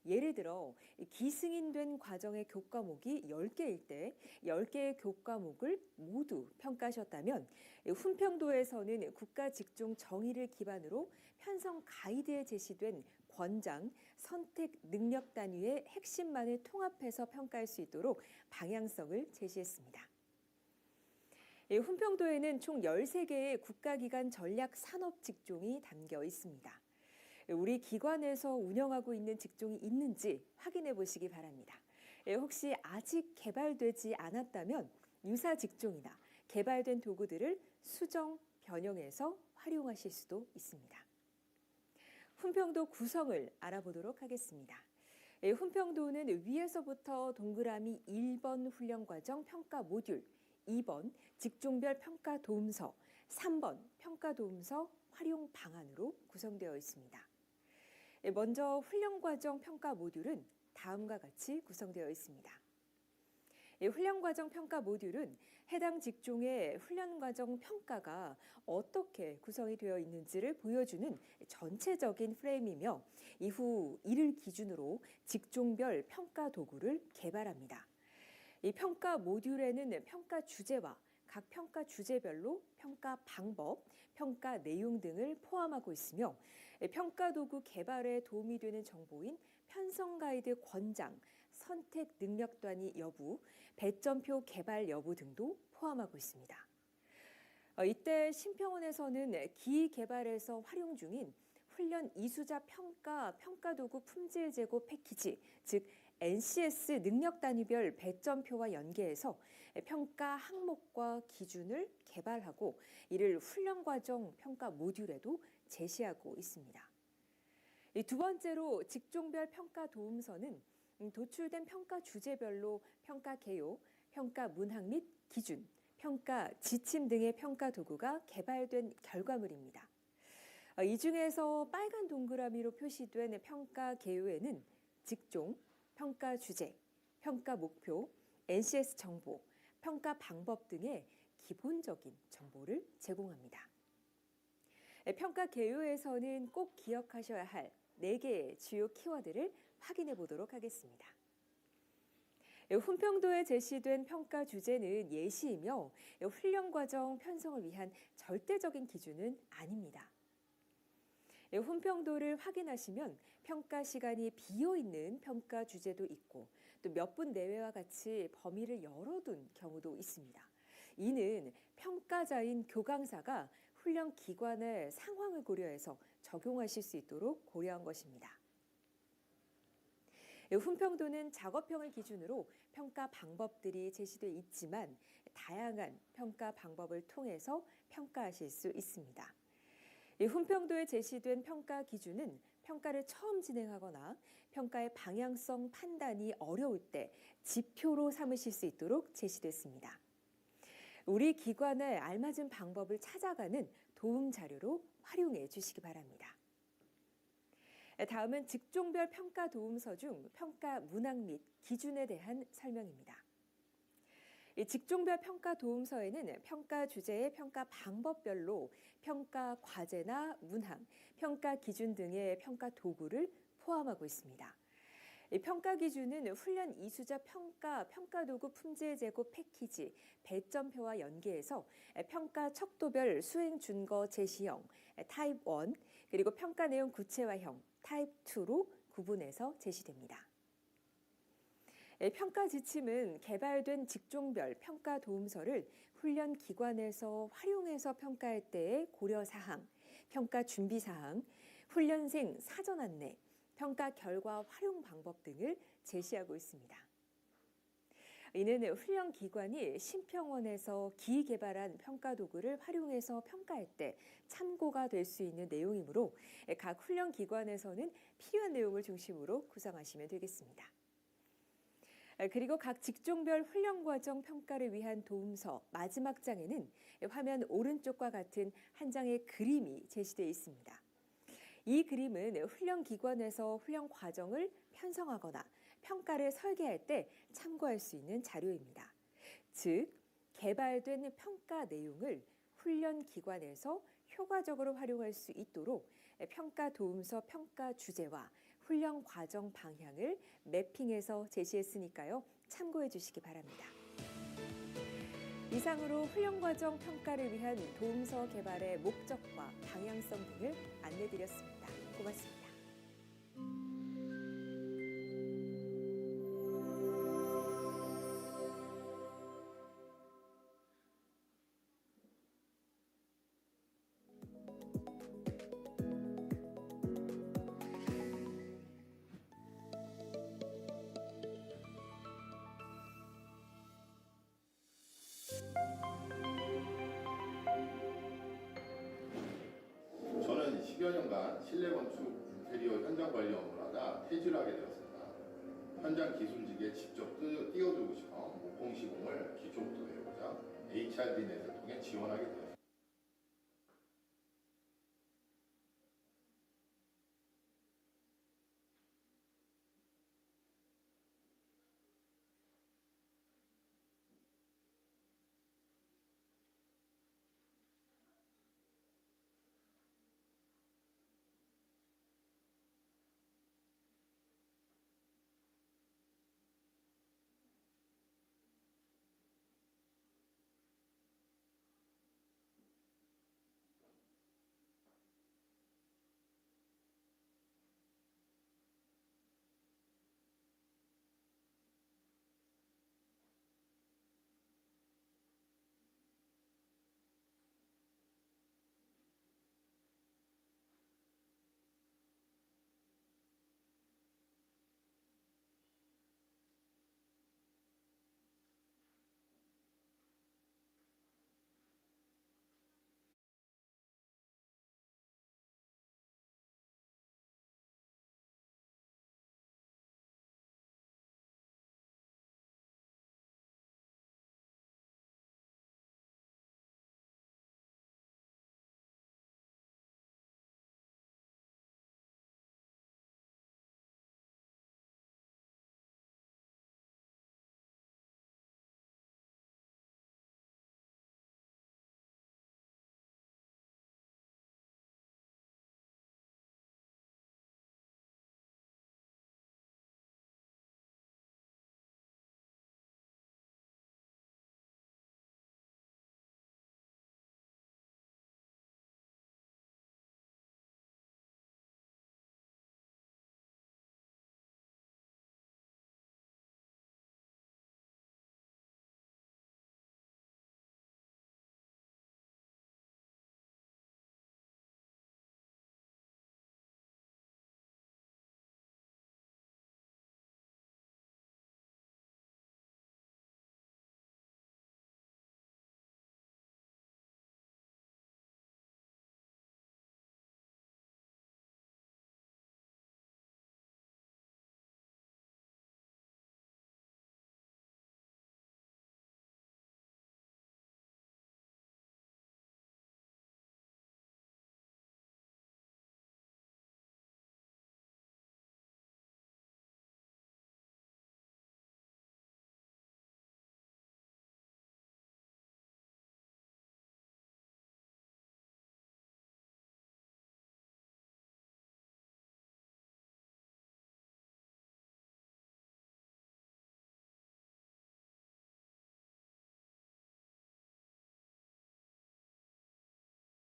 예를 들어 기승인된 과정의 교과목이 10개일 때 10개의 교과목을 모두 평가하셨다면 훈평도에서는 국가 직종 정의를 기반으로 편성 가이드에 제시된 권장, 선택 능력 단위의 핵심만을 통합해서 평가할 수 있도록 방향성을 제시했습니다. 훈평도에는 총 13개의 국가기관 전략 산업 직종이 담겨 있습니다. 우리 기관에서 운영하고 있는 직종이 있는지 확인해 보시기 바랍니다. 혹시 아직 개발되지 않았다면 유사 직종이나 개발된 도구들을 수정, 변형해서 활용하실 수도 있습니다. 훈평도 구성을 알아보도록 하겠습니다. 훈평도는 위에서부터 동그라미 1번 훈련과정 평가 모듈, 2번 직종별 평가 도움서, 3번 평가 도움서 활용 방안으로 구성되어 있습니다. 먼저 훈련과정 평가 모듈은 다음과 같이 구성되어 있습니다. 훈련과정 평가 모듈은 해당 직종의 훈련과정 평가가 어떻게 구성이 되어 있는지를 보여주는 전체적인 프레임이며 이후 이를 기준으로 직종별 평가 도구를 개발합니다. 이 평가 모듈에는 평가 주제와 각 평가 주제별로 평가 방법, 평가 내용 등을 포함하고 있으며 평가 도구 개발에 도움이 되는 정보인 편성 가이드 권장, 선택 능력 단위 여부, 배점표 개발 여부 등도 포함하고 있습니다. 이때 심평원에서는 기개발에서 활용 중인 훈련 이수자 평가, 평가도구 품질 제고 패키지, 즉 NCS 능력 단위별 배점표와 연계해서 평가 항목과 기준을 개발하고 이를 훈련 과정 평가 모듈에도 제시하고 있습니다. 두 번째로 직종별 평가 도움서는 도출된 평가 주제별로 평가 개요, 평가 문항 및 기준, 평가 지침 등의 평가 도구가 개발된 결과물입니다. 이 중에서 빨간 동그라미로 표시된 평가 개요에는 직종, 평가 주제, 평가 목표, NCS 정보, 평가 방법 등의 기본적인 정보를 제공합니다. 평가 개요에서는 꼭 기억하셔야 할 4개의 주요 키워드를 확인해 보도록 하겠습니다. 훈평도에 제시된 평가 주제는 예시이며 훈련 과정 편성을 위한 절대적인 기준은 아닙니다. 훈평도를 확인하시면 평가 시간이 비어있는 평가 주제도 있고 또 몇 분 내외와 같이 범위를 열어둔 경우도 있습니다. 이는 평가자인 교강사가 훈련 기관의 상황을 고려해서 적용하실 수 있도록 고려한 것입니다. 훈평도는 작업형을 기준으로 평가 방법들이 제시되어 있지만 다양한 평가 방법을 통해서 평가하실 수 있습니다. 훈평도에 제시된 평가 기준은 평가를 처음 진행하거나 평가의 방향성 판단이 어려울 때 지표로 삼으실 수 있도록 제시됐습니다. 우리 기관에 알맞은 방법을 찾아가는 도움 자료로 활용해 주시기 바랍니다. 다음은 직종별 평가 도움서 중 평가 문항 및 기준에 대한 설명입니다. 직종별 평가 도움서에는 평가 주제의 평가 방법별로 평가 과제나 문항, 평가 기준 등의 평가 도구를 포함하고 있습니다. 평가 기준은 훈련 이수자 평가, 평가도구 품질 제고 패키지, 배점표와 연계해서 평가 척도별 수행 준거 제시형, 타입 1, 그리고 평가 내용 구체화형, 타입 2로 구분해서 제시됩니다. 평가 지침은 개발된 직종별 평가 도움서를 훈련 기관에서 활용해서 평가할 때의 고려사항, 평가 준비사항, 훈련생 사전 안내, 평가 결과 활용 방법 등을 제시하고 있습니다. 이는 훈련 기관이 심평원에서 기개발한 평가 도구를 활용해서 평가할 때 참고가 될 수 있는 내용이므로 각 훈련 기관에서는 필요한 내용을 중심으로 구성하시면 되겠습니다. 그리고 각 직종별 훈련 과정 평가를 위한 도움서 마지막 장에는 화면 오른쪽과 같은 한 장의 그림이 제시되어 있습니다. 이 그림은 훈련 기관에서 훈련 과정을 편성하거나 평가를 설계할 때 참고할 수 있는 자료입니다. 즉, 개발된 평가 내용을 훈련 기관에서 효과적으로 활용할 수 있도록 평가 도움서 평가 주제와 훈련 과정 방향을 매핑해서 제시했으니까요. 참고해 주시기 바랍니다. 이상으로 훈련 과정 평가를 위한 도움서 개발의 목적과 방향성 등을 안내드렸습니다. 고맙습니다. 저는 10여 년간 실내 건축 인테리어 현장 관리 업무를 하다 퇴직을 하게 되었습니다. 현장 기술직에 직접 뛰어들고 싶어 목공 시공을 기초부터 배우고자 HRD넷을 통해 지원하게 되었습니다.